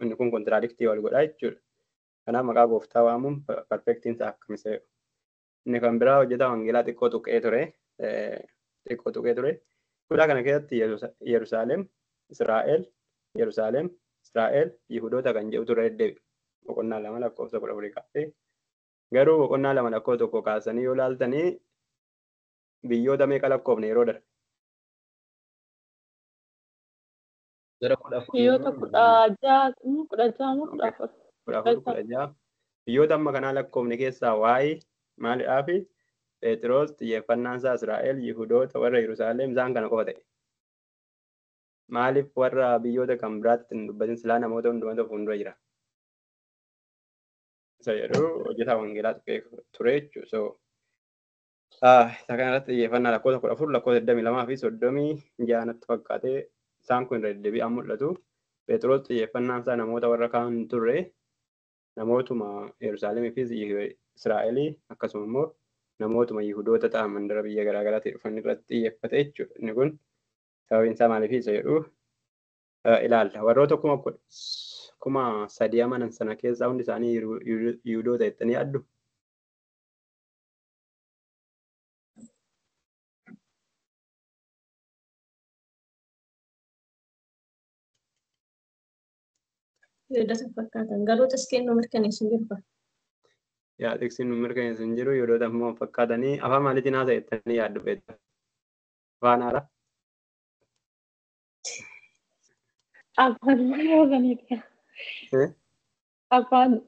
inni kun kontiraadiktii wal godha jechuudha. Kanaaf maqaa gooftaa waamuun perfektiin isaa akkam isa jedhu. Inni kan biraa hojjetaa wangeelaa xiqqoo tuqee ture. Kutaa kana keessatti Yerusaalem, Israa'el, Yihudoota kan jedhu ture deddeebi'e. Boqonnaa 2 lakkoofsa 14 kaasee. Garuu boqonnaa 2 lakkoofsa 1 kaasanii yoo ilaaltanii biyyoota meeqa lakkoofne yeroo darbe? Gara 14. Biyyoota 16 Biyyoota amma kanaa lakkoofne keessaa waa'ee maalidhaa fi Phexros xiyyeeffannaan isaa Israa'el, Yihudoota warra Yerusaalem isaan kana qofa ta'e. Maaliif warra biyyoota kan biraatti hin dubbatin silaa namoota hundumatu fuuldura jira. Isa jedhu hojjetaa wangeelaa tuqee ture jechuudha. So isa kanarratti xiyyeeffannaa lakkoofsa 14 lakkoofsa 22 fi 36 natti fakkaatee isaan kun irra deddeebi'an mul'atu. Phexros xiyyeeffannaan isaa namoota warra kaan hin turre namootuma Yerusaalemii fi Israa'elii akkasuma immoo namootuma Yihudoota ta'an mandara biyya garaagaraatii dhufan irratti xiyyeeffate jechuudha. Inni kun sababiin isaa maaliif isa jedhu ilaalla. Warroota 3,000 amanan sana keessaa hundi isaanii Yihudoota jettanii yaaddu. Yihudoota fakkaatan garuu xiskiin nu mirkaneessu hin jiru. Yaa xiksiin nu mirkaneessu hin jiru Yihudoota immoo fakkaatanii afaan maaliitiin haasa'e jettanii yaaddu beektu. Afaan haaraa.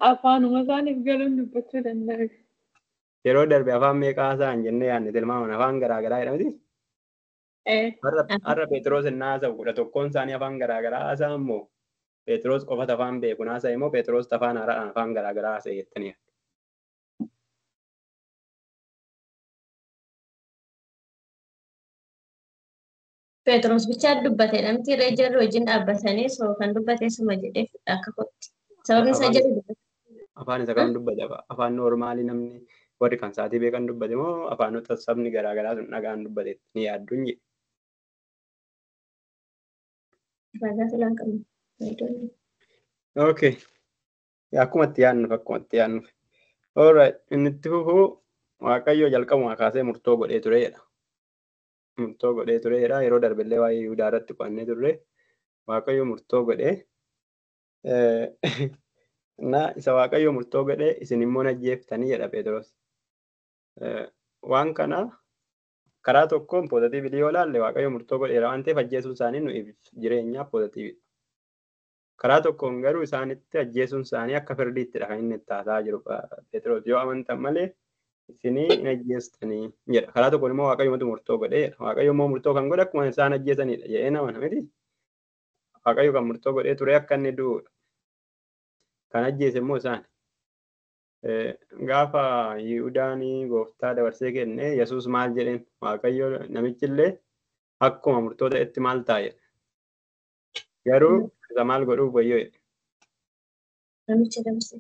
Afaanuma isaaniif galuun dubbachuu danda'u. Yeroo darbe afaan meeqa haasa'an jennee yaadne tilmaaman afaan garaagaraa jedhamti. Har'a Phexros hin haasa'u 11 isaanii afaan garaagaraa haasa'an moo Phexros qofatu afaan beekuun haasa'e moo Phexros afaan haaraadhaan afaan garaagaraa haasa'e jettanii yaaddu. Phexros bichaa dubbate namti irra jirru wajjin dhaabbatanii soo kan dubbate suma jedhee akka kotti. Sababni isaa jedhu dubbate. Afaan isa kam dubbate afaan noormaalii namni warri kan saatii beekan dubbate moo afaanota sabni garaagaraa sun dhagaan dubbate ni yaadduun jedhe. Okay. Akkuma itti yaadnuuf. Alright. Inni itti fufuu Waaqayyo jalqabuma kaasee murtoo godhee tureedha. Yeroo darbellee waa'ee Yihudaa irratti qo'annee turre Waaqayyo murtoo godhee isa Waaqayyo murtoo godhee isin immoo ajjeeftanii jedha Phexros. Waan kana karaa tokkoon poozitiivii yoo ilaalle Waaqayyo murtoo godheera waan ta'eef ajjeesuun isaanii nuuf jireenyaaf poozitiividha. Karaa tokkoon garuu isaanitti ajjeesuun isaanii akka firdiittidha kan inni itti haasaa jiru Phexros yoo amantan malee isinii hin ajjeestanii jedha. Karaa tokkoon immoo Waaqayyoomatu murtoo godheera. Waaqayyo immoo murtoo kan godhe akkuma isaan ajjeesanidha jedhee nama namiti. Waaqayyo kan murtoo godhee ture akka inni du'udha. Kan ajjeese immoo isaan. Gaafa Yihudaan gooftaa dabarsee kenne Yesuus maal jedheen Waaqayyo namichillee akkuma murtoo ta'etti maal taa'e. Garuu isa maal godhuuf wayyoo jedhe. Namicha dabarsee.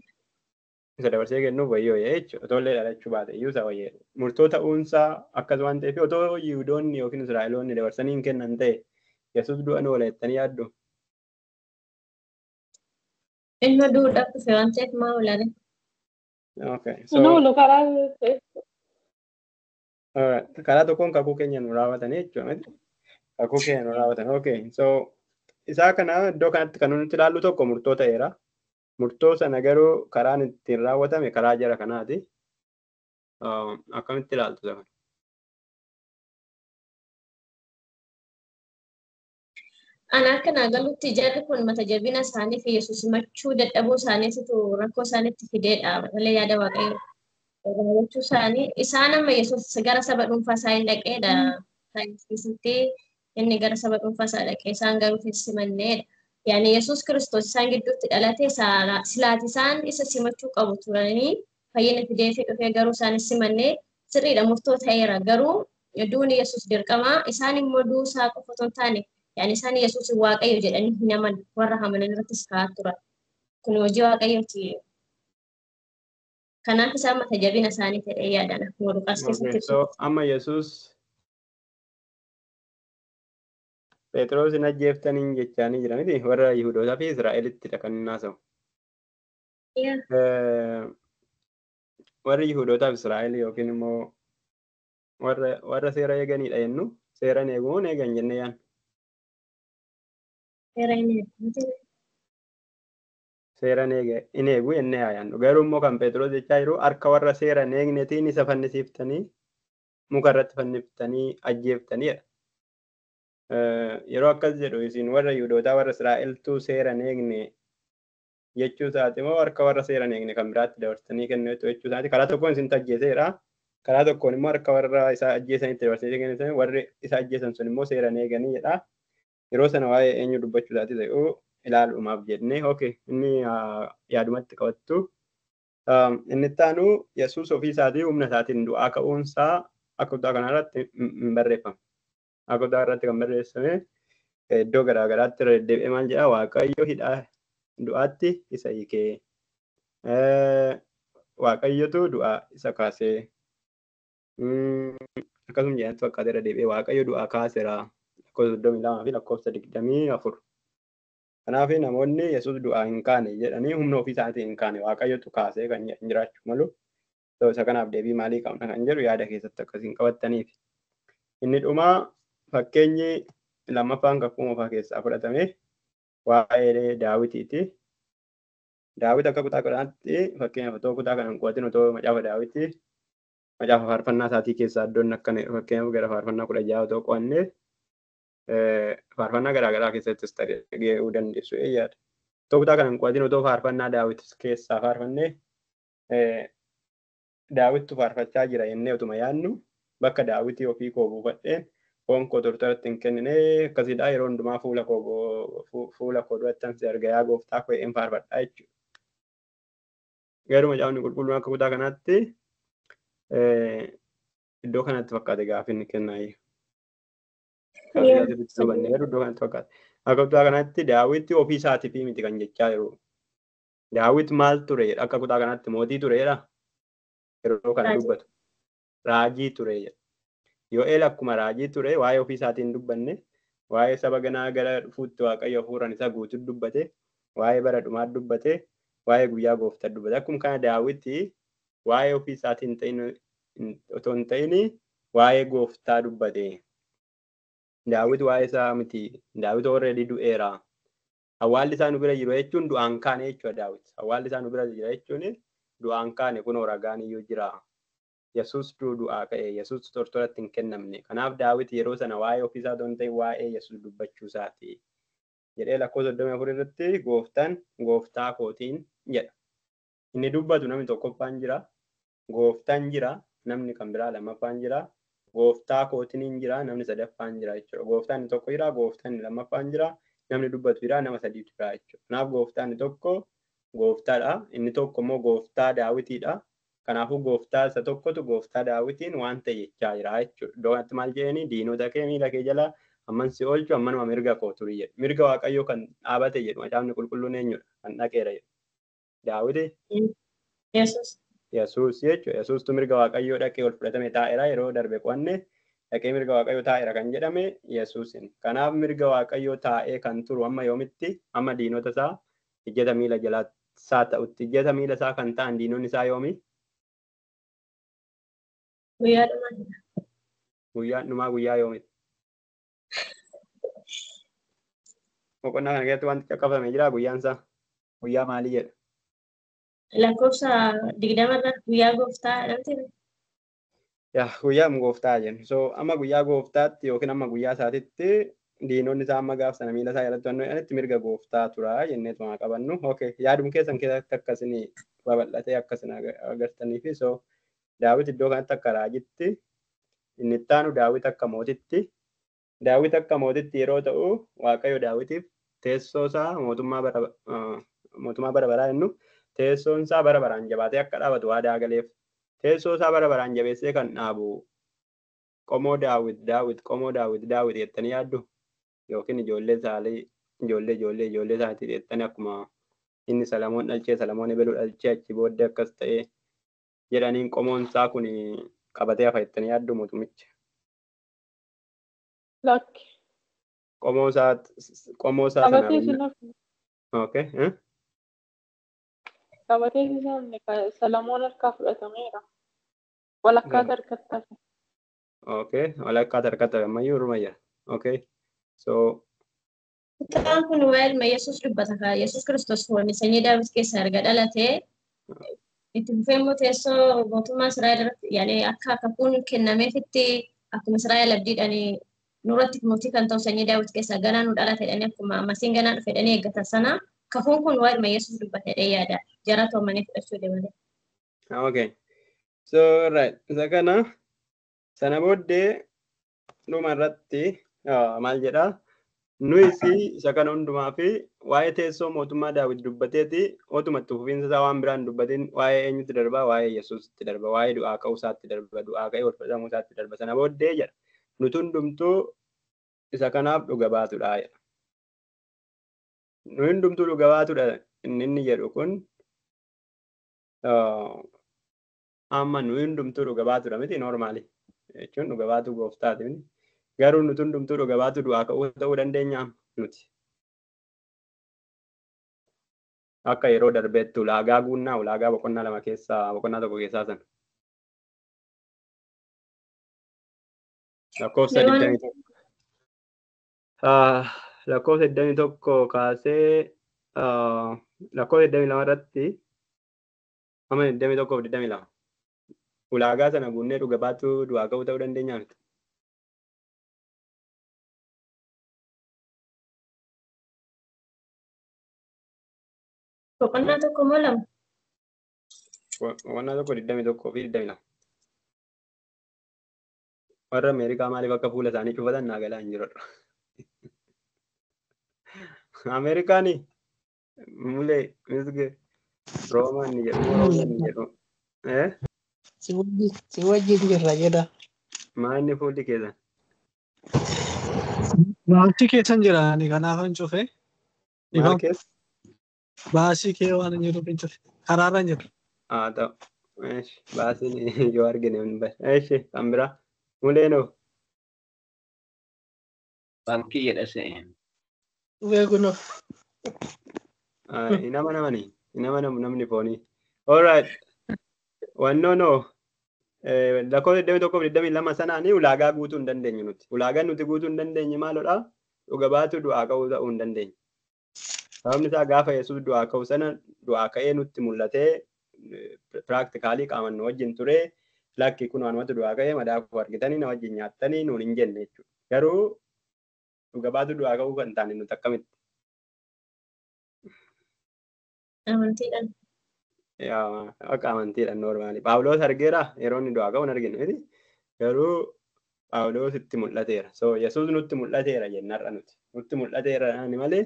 Isa dabarsee kennuuf wayyoo jechuudha. Otoo illee dhalachuu baate iyyuu isa wayyeedha. Murtoo ta'uunsaa akkas waan ta'eef otoo Yihudoonni yookiin Israa'eloonni dabarsanii hin kennan ta'e Yesuus du'a oola jettanii yaaddu. Ilma duudhaaf dhufe waan ta'eef maa oolane? Karaa tokkoon kakuu keenya nu raawwatanii jechuudha. Kakuu keenya nu raawwatan. Okay. So isaa kana iddoo kanatti kan nuti ilaallu tokko murtoo ta'eera. Murtoo sana garuu karaan ittiin raawwatame karaa jara kanaati. Akkamitti ilaaltu sana? Ana akka naa galutti jarri kun mata jabina isaanii fi Yesuus himachuu dadhabuu isaaniitu rakkoo isaaniitti fideedha. Malee yaada Waaqayyoo jechuu isaanii isaan amma Yesuus gara saba dhuunfaa isaa hin dhaqeedha. Keessatti inni gara saba dhuunfaa isaa dhaqee isaan garuu hin simanneedha. Yaani Yesuus Kiristoos isaan gidduutti dhalate silaati isaan isa simachuu qabu turanii fayyina fidee fi dhufee garuu isaan hin simannee sirriidha murtoo ta'eera. Garuu duuni Yesuus dirqamaa isaan immoo duusaa qofa otoo hin taane yani isaan Yesuus Waaqayyo jedhanii hin aman warra amanan irrattis ka'aa turan. Kun hojii Waaqayyooti. Kanaaf isaan mata jabina isaanii ta'ee yaadan Luqaas keessatti ibsu. Amma Yesuus Phexrosin ajjeeftaniin jechaanii jiraniti warra Yihuudootaa fi Israa'elittidha kan inni haasa'u. Warri Yihuudootaa fi Israa'el yookiin immoo warra seera eeganidha jennu seeran eeguun eegan jennee yaanna. Seeran in eegu jennee yaannu. Garuu immoo kan Phexros jechaa jiru harka warra seeran eegnetiin isa fannisiiftanii muka irratti fanniftanii ajjeeftanidha. Yeroo akkas jedhu isin warra Yihuudootaa warra Israa'eltu seeran eegne jechuu isaati moo harka warra seeran eegne kan biraatti dabarsanii kennitu jechuu isaati. Karaa tokkoon isin ajjeeseera. Karaa tokkoon immoo harka warra isa ajjeesanitti dabarsanii kennitan warri isa ajjeesan sun immoo seeran eeganii jedha. Yeroo sana waa'ee eenyu dubbachuu isaati ta'uu ilaalumaaf jennee inni yaadumatti qabattu. Inni ittaanu Yesuus ofii isaatii humna isaatiin du'aa ka'uunsaa akka kutaa kanarratti hin barreeffamu. Akka kutaa irratti kan barreeffame iddoo garaagaraatti irra deddeebi'ee maal jedha Waaqayyo hidhaa du'aatti isa hiikee Waaqayyotu du'aa isa kaasee akkasuma jedhatti fakkaatee irra deebi'ee Waaqayyo du'aa kaaseera. Lakkoofsa 22 fi lakkoofsa 24. Kanaaf namoonni Yesuus du'aa hin kaane jedhanii humna ofii isaatiin hin kaane Waaqayyotu kaasee kan jiraachuu malu. Isa kanaaf deebii maalii qabna kan jedhu yaada keessatti akkasiin qabattaniif. Inni dhumaa fakkeenyi lammaffaan kakuu moofaa keessaa fudhatame waa'ee Daawitiiti. Daawit akka kutaa kanaatti fakkeenyaaf otoo kutaa kana hin qo'atin otoo macaafa Daawiti macaafa faarfannaa isaatii keessaa iddoon akkana fakkeenyaaf gara faarfannaa 16 otoo qo'annee faarfannaa garaagaraa keessattis ta'uu dandeessu yaada. Otoo kutaa kana hin qo'atin otoo faarfannaa Daawit keessaa faarfannee Daawittu faarfachaa jira jennee utuma yaadnu bakka Daawitii ofii koo buufadheen foon koo tortoratti hin kenninee akkasidhaa yeroo hundumaa fuula koo duratti ansi arga yaa gooftaa koo een faarfadhaa jechuudha. Garuu macaafni qulqulluun akka kutaa kanaatti iddoo kanatti fakkaate gaafa inni kennaa akka kutaa kanatti Daawit ofii isaatiif miti kan jechaa jiru. Daawit maal ture akka kutaa kanatti mootii tureedha. Yeroo kana dubbatu raajii ture jedha. Yo'eel akkuma raajii ture waa'ee ofii isaatiin dubbanne waa'ee saba ganaa gara dhufuutti Waaqayyo hafuuraan isaa guutuu dubbate waa'ee bara dhumaa dubbate waa'ee guyyaa gooftaa dubbate. Akkuma kana Daawit waa'ee ofii isaatiin otoo hin ta'in waa'ee gooftaa dubbate. Daawit waa'ee isaa miti. Daawit already du'eera. Awwaalli isaa nu bira jiru jechuun du'aan kaane jechuudha Daawit. Awwaalli isaa nu bira jira jechuun du'aan kaane kunoo ragaan iyyuu jira. Yesuus du'aa ka'e Yesuus tortoratti hin kennamne. Kanaaf Daawit yeroo sana waa'ee ofii isaa otoo hin ta'in waa'ee Yesuus dubbachuu isaati. Jedhee lakkoofsa 34 irratti gooftaan gooftaa kootiin jedha. Inni dubbatu namni tokkoffaan jira. Gooftaan jira. Namni kan biraa lammaffaan jira. Gooftaa kootiin jira. Namni sadaffaan jira jechuudha. Gooftaan inni tokko jira. Gooftaan inni lammaffaan jira. Namni dubbatu jira. Nama sadiitu jira jechuudha. Kanaaf gooftaan inni tokko gooftaadha. Inni tokko immoo gooftaa Daawitiidha. Kanaafuu gooftaa isa tokkotu gooftaa Daawitiin waan ta'e jechaa jira jechuudha. Iddoo kanatti maal jedhanii diinota kee miila kee jala amman si oolchu ammanuma mirga koo turi jedhu. Mirga Waaqayyoo kan dhaabate jedhu macaafni qulqulluun eenyudha? Kan dhaqeera jedhu. Daawiti? Yesuus jechuudha. Yesuustu mirga Waaqayyoo dhaqee ol fudhatame taa'eera yeroo darbe qo'anne dhaqee mirga Waaqayyoo taa'eera kan jedhame Yesuusin. Kanaaf mirga Waaqayyoo taa'ee kan turu amma yoomitti amma diinota isaa ijjata miila jalaa isaa ta'utti ijjata miila isaa kan ta'an diinonni isaa yoomi? Guyyaan dhumaa guyyaa yoomitti? Boqonnaa kana keessatti wanti qaqqabame jira guyyaan isaa. Guyyaa maalii jedha? lakkoofsa 20 irra guyyaa gooftaa jedhamti. Yaa guyyaa gooftaa jennu. So amma guyyaa gooftaatti yookiin amma guyyaa isaatitti diinonni isaa amma gaaf sana miila isaa irratti wannoodhanitti mirga gooftaa tura jennee tuma qabannu. Okay, yaaduma keessan keessatti akkasin babal'atee akkasin agartanii fi so Daawit iddoo kanatti akka raajitti inni itti aanu Daawit akka mootitti. Daawit akka mootitti yeroo ta'u Waaqayyo Daawitiif teessoo isaa mootummaa bara baraa jennu teessoon isaa bara baraan jabaatee akka dhaabatu waadaa galeef. Teessoo isaa bara baraan jabeessee kan dhaabu qomoo Daawit qomoo Daawit jettanii yaaddu yookiin ijoollee isaanii jettanii akkuma inni Salamoon dhalchee Salamoon Ebeluu dhalchee achi booddee akkas ta'ee jedhaniin qomoon isaa kun qabatee hafa jettanii yaaddu mootumicha. Lakki. Qomoo isaa Qabatee sana. Okay. Qabatee isaa Salamoon harkaa fudhatameera. Walakkaatti harkatti hafe. Okay, walakkaatti harkatti hafe ammayyuu urma jira. Okay. So Kutaan kun waa'ee ilma Yesuus dubbata kaa Yesuus Kiristoos foonni sanyii Daawit keessaa erga dhalatee itti fufee immoo teessoo mootummaa Israa'el irratti yaani akka akakuun kennameefitti akkuma Israa'el abdiidhaan nurratti mootii kan ta'u sanyii Daawit keessaa ganaa nu dhalatedhanii akkuma ammasiin ganaa dhufedhanii eeggatan sana kafuun kun waa'ee ilma Yesuus dubbatedhee yaada jara toomanii fudhachuu deemanii. Okay. So right. Isa kana sana booddee dhuma irratti maal jedhaa? Nuyis isa kana hundumaa fi waa'ee teessoo mootummaa Daawit dubbateeti otumatti fufiinsa isaa waan biraan dubbatiin waa'ee eenyutti darba waa'ee Yesuusitti darba waa'ee du'aa ka'uu isaatti darba du'aa ka'ee ol fudhatamuu isaatti darba sana booddee jedha nuti hundumtuu isa kanaaf dhuga baatudha jedha. Nu hundumtuu dhuga baatudha inni jedhu kun amma nu hundumtuu dhuga baatudha miti normaali jechuun dhuga baatuu gooftaati miti. Garuu nuti hundumtuu dhuga baatu du'aa ka'uu ta'uu dandeenya nuti. Akka yeroo darbeetti ulaagaa guunnaa ulaagaa boqonnaa lama keessaa boqonnaa tokko keessaa sana. Lakkoofsa 21 kaasee lakkoofsa 22 irratti amma 21 fi 22 ulaagaa sana guunnee dhuga baatu du'aa ka'uu ta'uu dandeenya nuti. Boqonnaa tokko moo lama? Boqonnaa tokko 21 fi 22. Warra Ameerikaa maaliif akka fuula isaanii cufatan naa galaa hin jirodha. Ameerikaani mulee misge Roomaan ni jedhu. Si wajjin jirra jedha. Maalni fuulli keessan? Baasii keessan jira kanaafan cufe. Maal keessa? Baasii kee waan hin jiruuf hin cufe. Karaarra hin jiru. Ta'u. Baasiin yoo argine hin bahe. Kan biraa. Muleenoo. Baankii jedha se'een. Beekunoo. Inama namni foonii. Alright. Wannoonoo. Lakkoofsa 21 sanaanii ulaagaa guutuu hin dandeenye nuti. Ulaagaan nuti guutuu hin dandeenye maalodhaa? Dhuga baatu du'aa ka'uu ta'uu hin dandeenye. Sababni isaa gaafa Yesuus du'aa ka'u sana du'aa ka'ee nutti mul'atee piraaktikaalii qaaman nu wajjin ture lakki kun waanumatti du'aa ka'ee madaakuu argitanii na wajjin nyaattanii nuun hin jenne jechuudha. Garuu dhuga baatu du'aa ka'uu kan taane nuti akkamitti? Amantiidhaan. Akka amantiidhaan normaali. Phaawulos argeera yeroo inni du'aa ka'u hin arginu miti. Garuu Phaawulos itti mul'ateera. So Yesuus nutti mul'ateera jennarra nuti. Nutti mul'ateera malee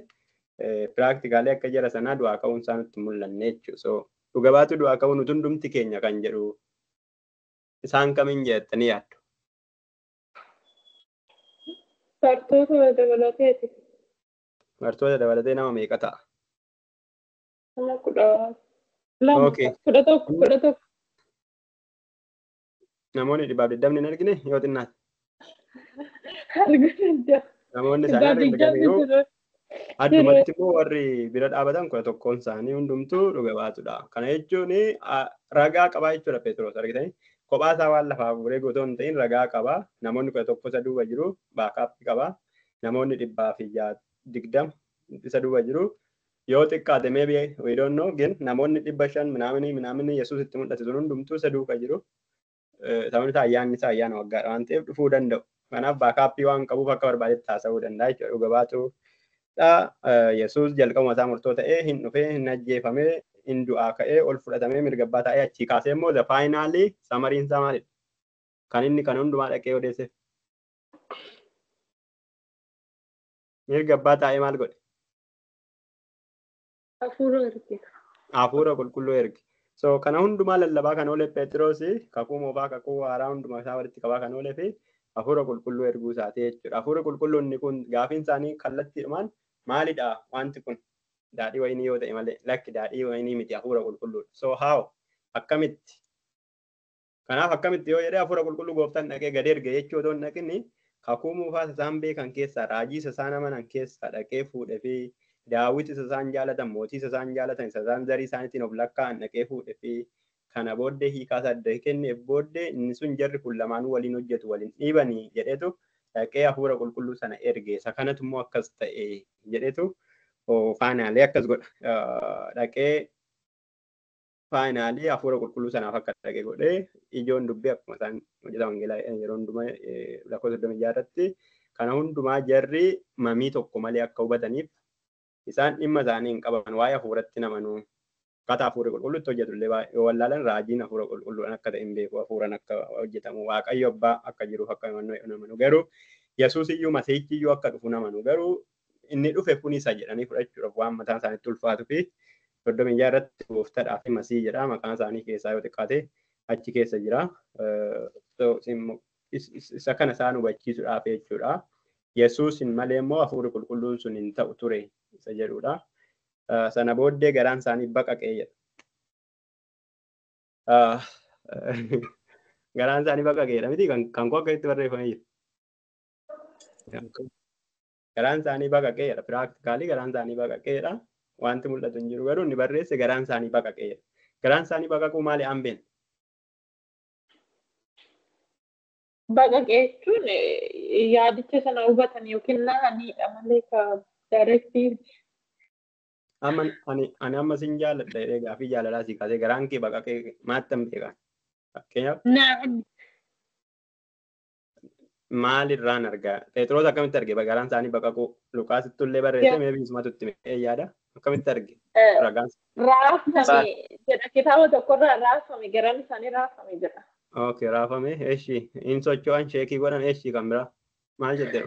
piraaktikaalee akka jara sanaa du'aa ka'uun isaa nutti mul'anne jechuudha. So dhuga baatu du'aa ka'uu nuti hundumti keenya kan jedhu isaan kamiin jettanii yaaddu? Bartoota dabalateeti. Bartoota dabalatee nama meeqa ta'a? Nama 11. Namoonni 120 hin argine yoo xinnaate. Argina. Namoonni isaanii argine yoo addumatti immoo warri bira dhaabatan 11 isaanii hundumtuu dhuga baatudha. Kana jechuun ragaa qabaa jechuudha Pheexroos argitanii. Kophaa isaa waan lafaa fuudhee gootoo hin ta'in ragaa qabaa. Namoonni 11 isa duuba jiru baakaappii qabaa. Namoonni 120 isa duuba jiru yoo xiqqaate maybe we don't know ግን namoonni 500 ምናምን Yesuus itti mul'ate sun hundumtuu isa duuka jiru. Sababni isaa ayyaanni isaa ayyaana waggaadha waan ta'eef dhufuu danda'u. Kanaaf baakaappii waan qabuuf akka barbaadetti haasa'uu danda'a jechuudha. Dhuga baatu Yesuus jalqabuma isaa murtoo ta'ee hin dhufee hin ajjeefamee hin du'aa ka'ee ol fudhatamee mirga abbaa taa'ee achii kaasee immoo the finally samariin isaa maalidha? Kan inni kan hundumaa dhaqee odeesse. Mirga abbaa taa'ee maal godhe? Hafuura qulqulluu erge. So kana hundumaa lallabaa kan oole Phexros kakuu moofaa kakuu haaraa hundumaa isaa walitti qabaa kan oolee fi hafuura qulqulluu erguu isaati jechuudha. Hafuura qulqulluun kun gaafiin isaanii kallattiidhumaan maalidha wanti kun? Daadhii wayinii yoo ta'e malee lakki daadhii wayinii miti hafuura qulqulluudha. So how? Akkamitti? Kanaaf akkamitti yoo jedhee hafuura qulqulluu gooftaan dhaqee gad erge jechuu otoo hin dhaqin kakuu moofaa isaan beekan keessaa raajii isaan amanan keessaa dhaqee fuudhee fi Daawit isaan jaalatan mootii isaan jaalatan isaan zarii isaaniitiin of lakkaa'an dhaqee fuudhee fi kana booddee hiikaa sadda kenneef booddee inni sun jarri kun lamaanuu waliin hojjetu waliin dhiibanii jedhetu dhaqee hafuura qulqulluu sana erge. Isa kanatu immoo akkas ta'e jedhetu faayinaalee akkas godha. Dhaqee faayinaalee hafuura qulqulluu sanaaf akka dhaqee godhee ijoon dubbii akkuma isaan hojjeta wangeelaa yeroo hundumaa lakkoofsa 26 irratti kana hundumaa jarri mamii tokko malee akka hubataniif isaan dhimma isaanii hin qaban waa'ee hafuuratti namanuu akkaataa hafuura qulqulluutti hojjetullee yoo wallaalan raajiin hafuura qulqulluudhaan akka ta'e hin beeku hafuuraan akka hojjetamu waaqayyo abbaa akka jiruuf akka namanu garuu Yesuus iyyuu masiihichi iyyuu akka dhufu namanu garuu inni dhufe kun isa jedhanii fudhachuudhaaf waan mataan isaaniitti ulfaatuu fi 36 irratti gooftaadhaa fi masii jedha maqaan isaanii keessaa yoo xiqqaate achi keessa jira. Isa kana isaan hubachiisuudhaaf jechuudha. Yesuusin malee immoo hafuurri qulqulluun sun hin ta'u ture isa jedhudha. Sana booddee garaan isaanii baqaqee jedha. Garaan isaanii baqaqeedha miti kan koo akkasitti barreeffamee jira. Garaan isaanii baqaqeedha. Piraaktikaalii garaan isaanii baqaqeedha. Wanti mul'atu hin jiru garuu inni barreesse garaan isaanii baqaqeedha. Garaan isaanii baqaquu maali hambeen? Baqaqee jechuun yaadicha sana hubatan yookiin naanidha malee ka directii. Ani amma sin jaalladha jedhee gaafii jaalalaa si kaasee garaan kee baqaqee maattan beekan? Fakkeenyaaf maalirraan argaa? Phexros akkamitti arge garaan isaanii baqaquu? Luqaasittu illee barreesse meebii isumatu itti mee yaada? Akkamitti arge? Raafame jedha kitaaba tokkorraa raafame garaan isaanii raafame jedha. Okay, raafame eeshi in socho'an sheekii godhan eeshi kan biraa maal jettee?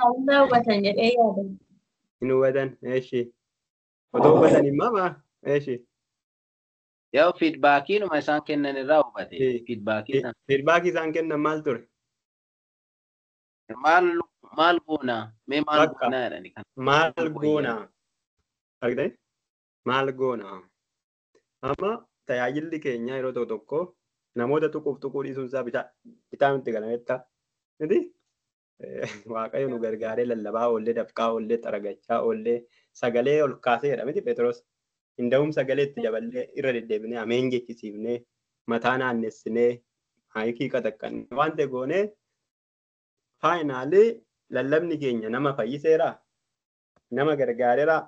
Hawwaa hubatan jedhee yaada. Hin hubatan eeshi. Otoo hubatan immoo eeshi. Yoo fiidbaakiinuma isaan kennan irraa hubate. Fiidbaakii isaan kennan maal ture? Maal goonaa? Mee maal goonaa jedhani kan. Maal goonaa? Argitee? Maal goonaa? Amma tajaajilli keenya yeroo tokko tokko namoota tuquuf dhiisuun isaa bitaa nutti galameetta. Miti waaqayyo nu gargaaree lallabaa oollee dafqaa oollee xaragachaa oollee sagalee ol kaaseedha miti Phexros. Hinda'uum sagalee itti daballee irra deddeebinee ameen jechisiifnee mataa naannessinee maayikii qataqqannee waan ta'e goonee faayinaalee lallabni keenya nama fayyiseeraa nama gargaareeraa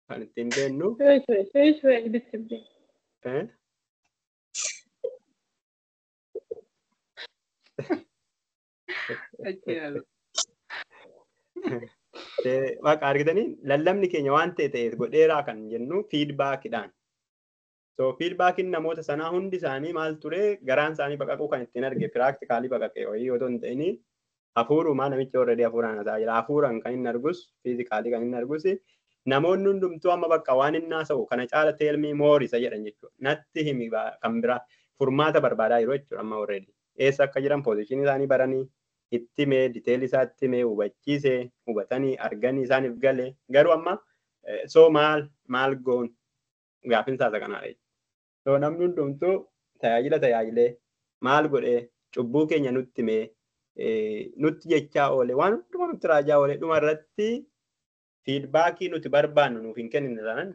kan ittiin beennu. Waaqa argitanii lallabni keenya waan ta'e godheeraa kan jennu fiidbaakiidhaan. So fiidbaakiin namoota sanaa hundi isaanii maal ture garaan isaanii baqaquu kan ittiin arge piraaktikaalii baqaqee wayii yoo ta'in hafuurumaa namichi already hafuuraan haasa'aa jira. Hafuuraan kan inni argus fiizikaalii kan inni argus namoonni hundumtuu amma bakka waan inni haasa'u kana caala teelmii moorisa jedhan jechuudha. Natti himi kan biraa furmaata barbaadaa jiru jechuudha amma already. Eessa akka jiran poozishinii isaanii baranii itti mee diteelii isaatti mee hubachiisee hubatanii arganii isaaniif galee garuu amma soo maal goon gaafin isaa kanaadha. So namni hundumtuu tajaajilee maal godhee cubbuu keenya nutti mee nutti jechaa oolee waan hundumaa nutti raajaa oolee dhuma irratti fiidbaakii nuti barbaannu nuuf hin kennine sanan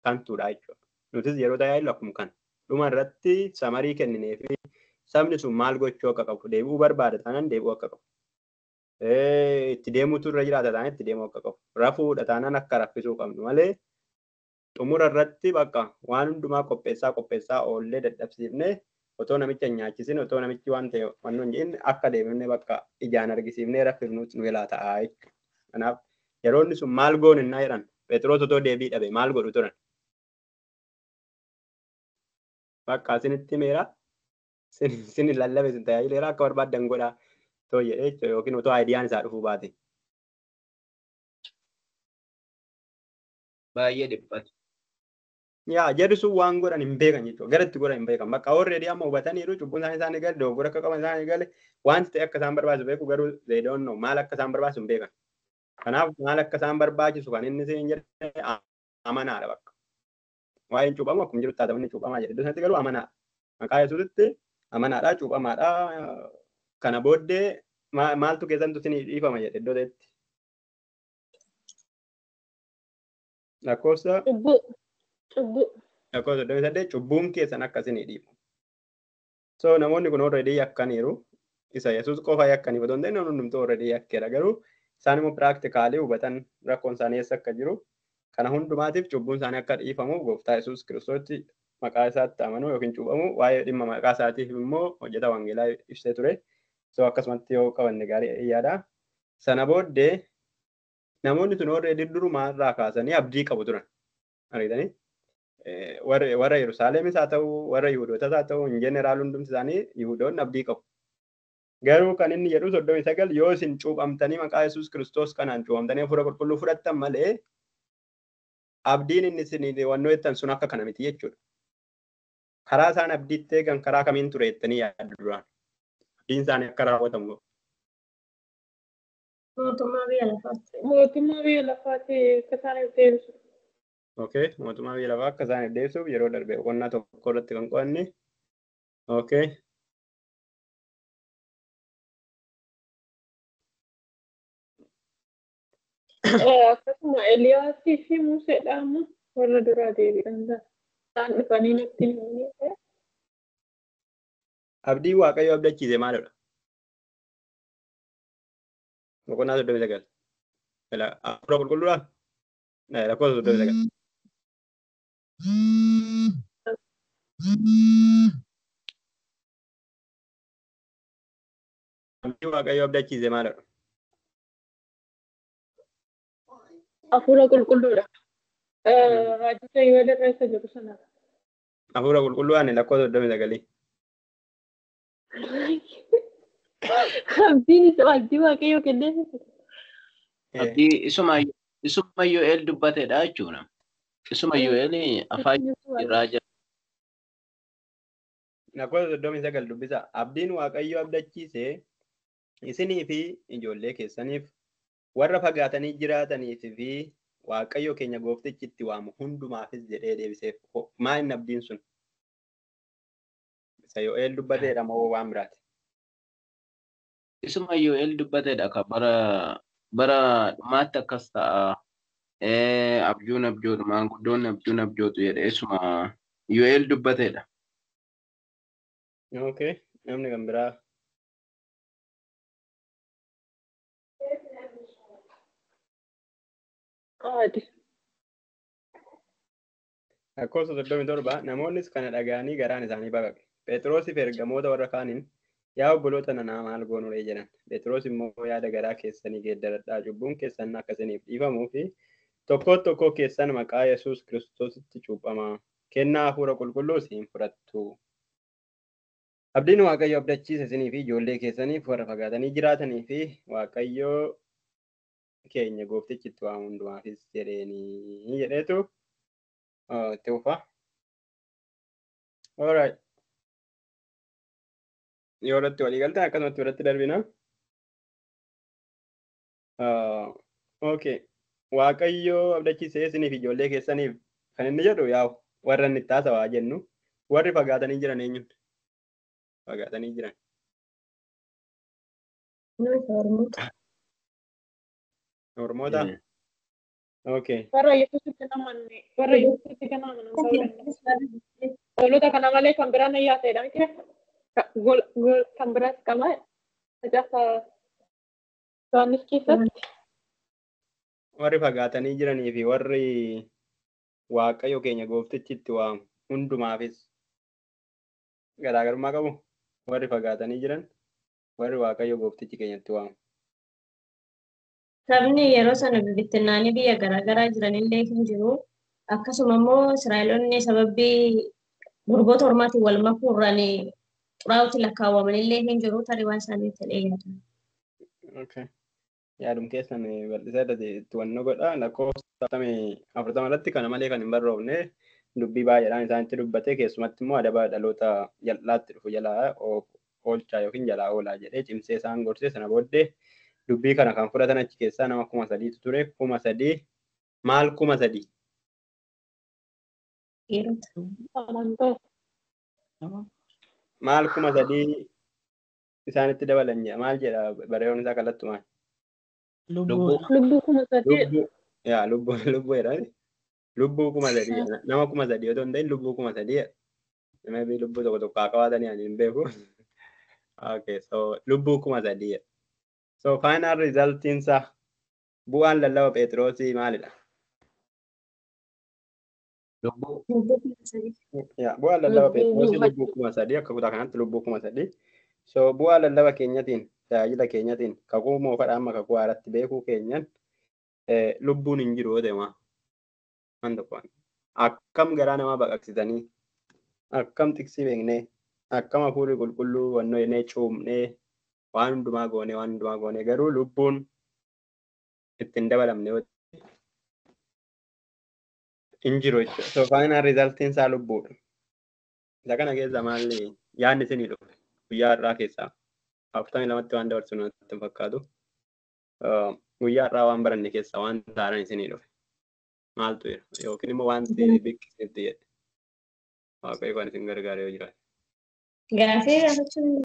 kantuudha jechuudha. Nutis yeroo tajaajilu akkuma kan dhuma irratti samarii kenninee fi sabni sun maal gochuu akka qabu deebi'uu barbaada taanaan deebi'uu akka qabu. itti deemuutu irra jiraata taane itti deemuu akka qabu. Rafuudha taanaan akka raffisuu qabnu malee xumura irratti bakka waan hundumaa qopheessaa oollee dadhabsiifnee otoo namicha hin nyaachisin otoo namichi waan ta'e wannoon jedhin akka deemnee bakka ijaan argisiifnee raffifnuutti nu ilaa ta'a jechuudha. Kanaaf yeroo inni sun maal goon innaa jedhan Phexros otoo deebii dhabe maal godhu turan? Bakka isinitti meera isin lallabe isin tajaajileera akka barbaaddan godhaa otoo jedhee jechuudha yookiin otoo aayidiyaan isaa dhufuu baate. Baay'ee dhiphate. Yaa jedhu sun waan godhan hin beekan jechuudha. Gara itti godhan hin beekan. Bakka already amma hubataniiru cubbuun isaanii gale dogoggora akka qaban isaanii gale wanti ta'e akka isaan barbaachisu beeku garuu they don't know maal akka isaan barbaachisu hin beekan. Kanaaf maal akka isaan barbaachisu kan inni isin jedhe amanaadha bakka. Waa'een cuuphamu akkuma jiru taatamanni cuuphamaa jedhe. Iddoo sanatti garuu amanaadha. Maqaa Yesuusitti amanaadha cuuphamaadha. Kana booddee maaltu keessantu isin dhiifama jedhe iddoo ta'etti. Lakkoofsa lakkoofsa 28 cubbuun keessan akka isin dhiifamu. So namoonni kun already yakkaniiru. Isa Yesuus qofa yakkaniif otoo hin ta'in hundumtuu already yakkeera garuu isaan immoo practically hubatan rakkoon isaanii eessa akka jiru. Kana hundumaatiif cubbuun isaanii akka dhiifamu gooftaa Yesuus Kiristoositti maqaa isaatti amanuu yookiin cuuphamu waa'ee dhimma maqaa isaatiif immoo hojjeta wangeelaa ibsee ture. So akkasumatti yoo qabanne gaarii yaada. Sana booddee namoonni sun already durumaarraa kaasanii abdii qabu turan. Argitanii? Warra Yerusaalemis haa ta'u, warra Yihuudootas haa ta'u, in jeneraal hundumti isaanii Yihuudoonni abdii qabu. Garuu kan inni jedhu 39 yoo isin cuuphamtanii maqaa Yesuus Kiristoos kanaan cuuphamtanii hafuura qulqulluu fudhattan malee abdiin inni isin wannoo jettan sun akka kana miti jechuudha. Karaa isaan abdiitti eegan karaa kamiin ture jettanii yaaddu duraan. Abdiin isaanii akka raawwatamu. Mootummaa biyya lafaatti. Mootummaa biyya lafaatti akka isaaniif deebisu. Okay, mootummaa biyya lafaa akka isaaniif deebisuuf yeroo darbe boqonnaa tokko irratti kan qo'anne. Okay. Akkasuma Eliyaasii fi Museedha amma warra duraa deebi'an isaan dhufanii nutti himanii. Abdii Waaqayyo abdachiise maalidha? Boqonnaa 39. Hafuura qulqulluudhaan lakkoofsa 39. Abdii Waaqayyo abdachiise maalidha? Hafuura qulqulluudha. Raajota yoo irra jiru sana. Hafuura qulqulluudhaan lakkoofsa 39. Abdii Waaqayyo kenneef. Abdii isuma Yo'eel dubbatedha jechuudha. Isuma Yo'eel afaan irraa jira. Lakkoofsa 39 dubbisa. Abdiin Waaqayyo abdachiise isinii fi ijoollee keessaniif warra fagaatanii jiraataniif fi Waaqayyo keenya gooftichi itti waamu hundumaafis jedhee deebiseef. Maal abdiin sun? Isa Yo'eel dubbatedha moo waan biraati? Isuma Yo'eel dubbatedha ka bara dhumaatti akkas ta'a. Abjuun abjootu maanguddoonni abjuun abjootu jedhe isuma Yo'eel dubbatedha. Okay, namni kan biraa. Lakkoofsa 37 namoonnis kana dhaga'anii garaan isaanii baqaqe. Phexrosii fi ergamoota warra kaaniin yaa obboloota nanaa maal goonuree jedhan. Phexros immoo yaada garaa keessanii geeddaradhaa cubbuun keessan akka isiniif dhiifamuu fi tokko keessan maqaa Yesuus Kiristoositti cuuphamaa kennaa hafuura qulqulluu isin fudhattu. Abdiin Waaqayyo abdachiise isinii fi ijoollee keessaniif warra fagaatanii jiraatanii fi Waaqayyo keenya gooftichi itti waamu hundumaafis jedheenii jedheetu itti ufa. Alright. Yoo irratti walii galtan akkasumatti biratti darbina. Okay. Waaqayyo abdachiisee isiniif ijoollee keessaniif kan inni jedhu yaa'u warra inni itti haasawaa jennu warri fagaatanii jiran eenyuun? Fagaatanii jiran. Ormoota. Okay. Warra Yesuusitti namanne warra Yesuusitti kan amanan ta'uu danda'a. Hoolota kana malee kan biraan ayyaatedha miti kan biraas qaba. Facaasaa Yohaannis keessatti warri fagaatanii jiranii fi warri Waaqayyo keenya gooftichi itti waamu hundumaafis garaagarummaa qabu. Warri fagaatanii jiran warri Waaqayyo gooftichi keenya itti waamu. Sabni yeroo sana bibittinnaanii biyya garaagaraa jiranillee hin jiru. Akkasuma immoo Israa'eloonni sababii gurboota ormaatiin wal makuurraan xuraa'uutti lakkaawwamanillee hin jiru. Tarii waan isaanii ta'ee yaada. Okay. Yaadum keessan bal'isaa itti wannoo godha. Lakkoofsa 40 irratti kana malee kan hin barroofne dubbii baay'eedhaan isaanitti dubbatee keessumatti immoo adaba dhaloota jal'aatti dhufu jalaa oolchaa yookiin jalaa oolaa jedhee cimsee isaan gorsee sana booddee dubbii kana kan fudhatan achi keessaa nama 3,000 ture. 3,000 maal 3,000? Maal 3,000 isaanitti dabalan jedha. Maal jedha bareedoon isaa kallattumaan? Lubbuu. lubbuu 3,000 Yaa lubbuu jedha. Lubbuu 3,000 nama 3,000 yoo ta'u lubbuu 3,000 maybe lubbuu tokko tokko haa qabaatanii ani hin beeku. Okay, so lubbuu 3,000. So final result isaa bu'aan lallaba Phexrosii maalidha? Lubbuu. Bu'aan lallaba Phexrosii lubbuu 3,000 akka kutaa kanatti lubbuu 3,000. So bu'aa lallaba keenyatiin tajaajila keenyatiin kakuu moofadha amma kakuu haaratti beekuu keenyan lubbuun hin jiru yoo ta'e waan tokko akkam garaa namaa baqaqsitanii akkam tiksii beeknee akkam hafuurri qulqulluu wannoo jennee cuumnee waan hundumaa goonee garuu lubbuun ittiin dabalamne yoo hin jiru jechuudha. So final resultiin isaa lubbuudha. Isa kana keessa maalli yaadni isinii dhufe guyyaa har'aa keessaa 42 waan dabarsu natti hin fakkaatu. Guyyaa har'aa waan baranne keessaa waan taa'an isinii dhufe. Maaltu jira yookiin immoo wanti biqqisiitti jedhe. Waaqayyo kan isin gargaare yoo jiraate. Gaafii gaafachuun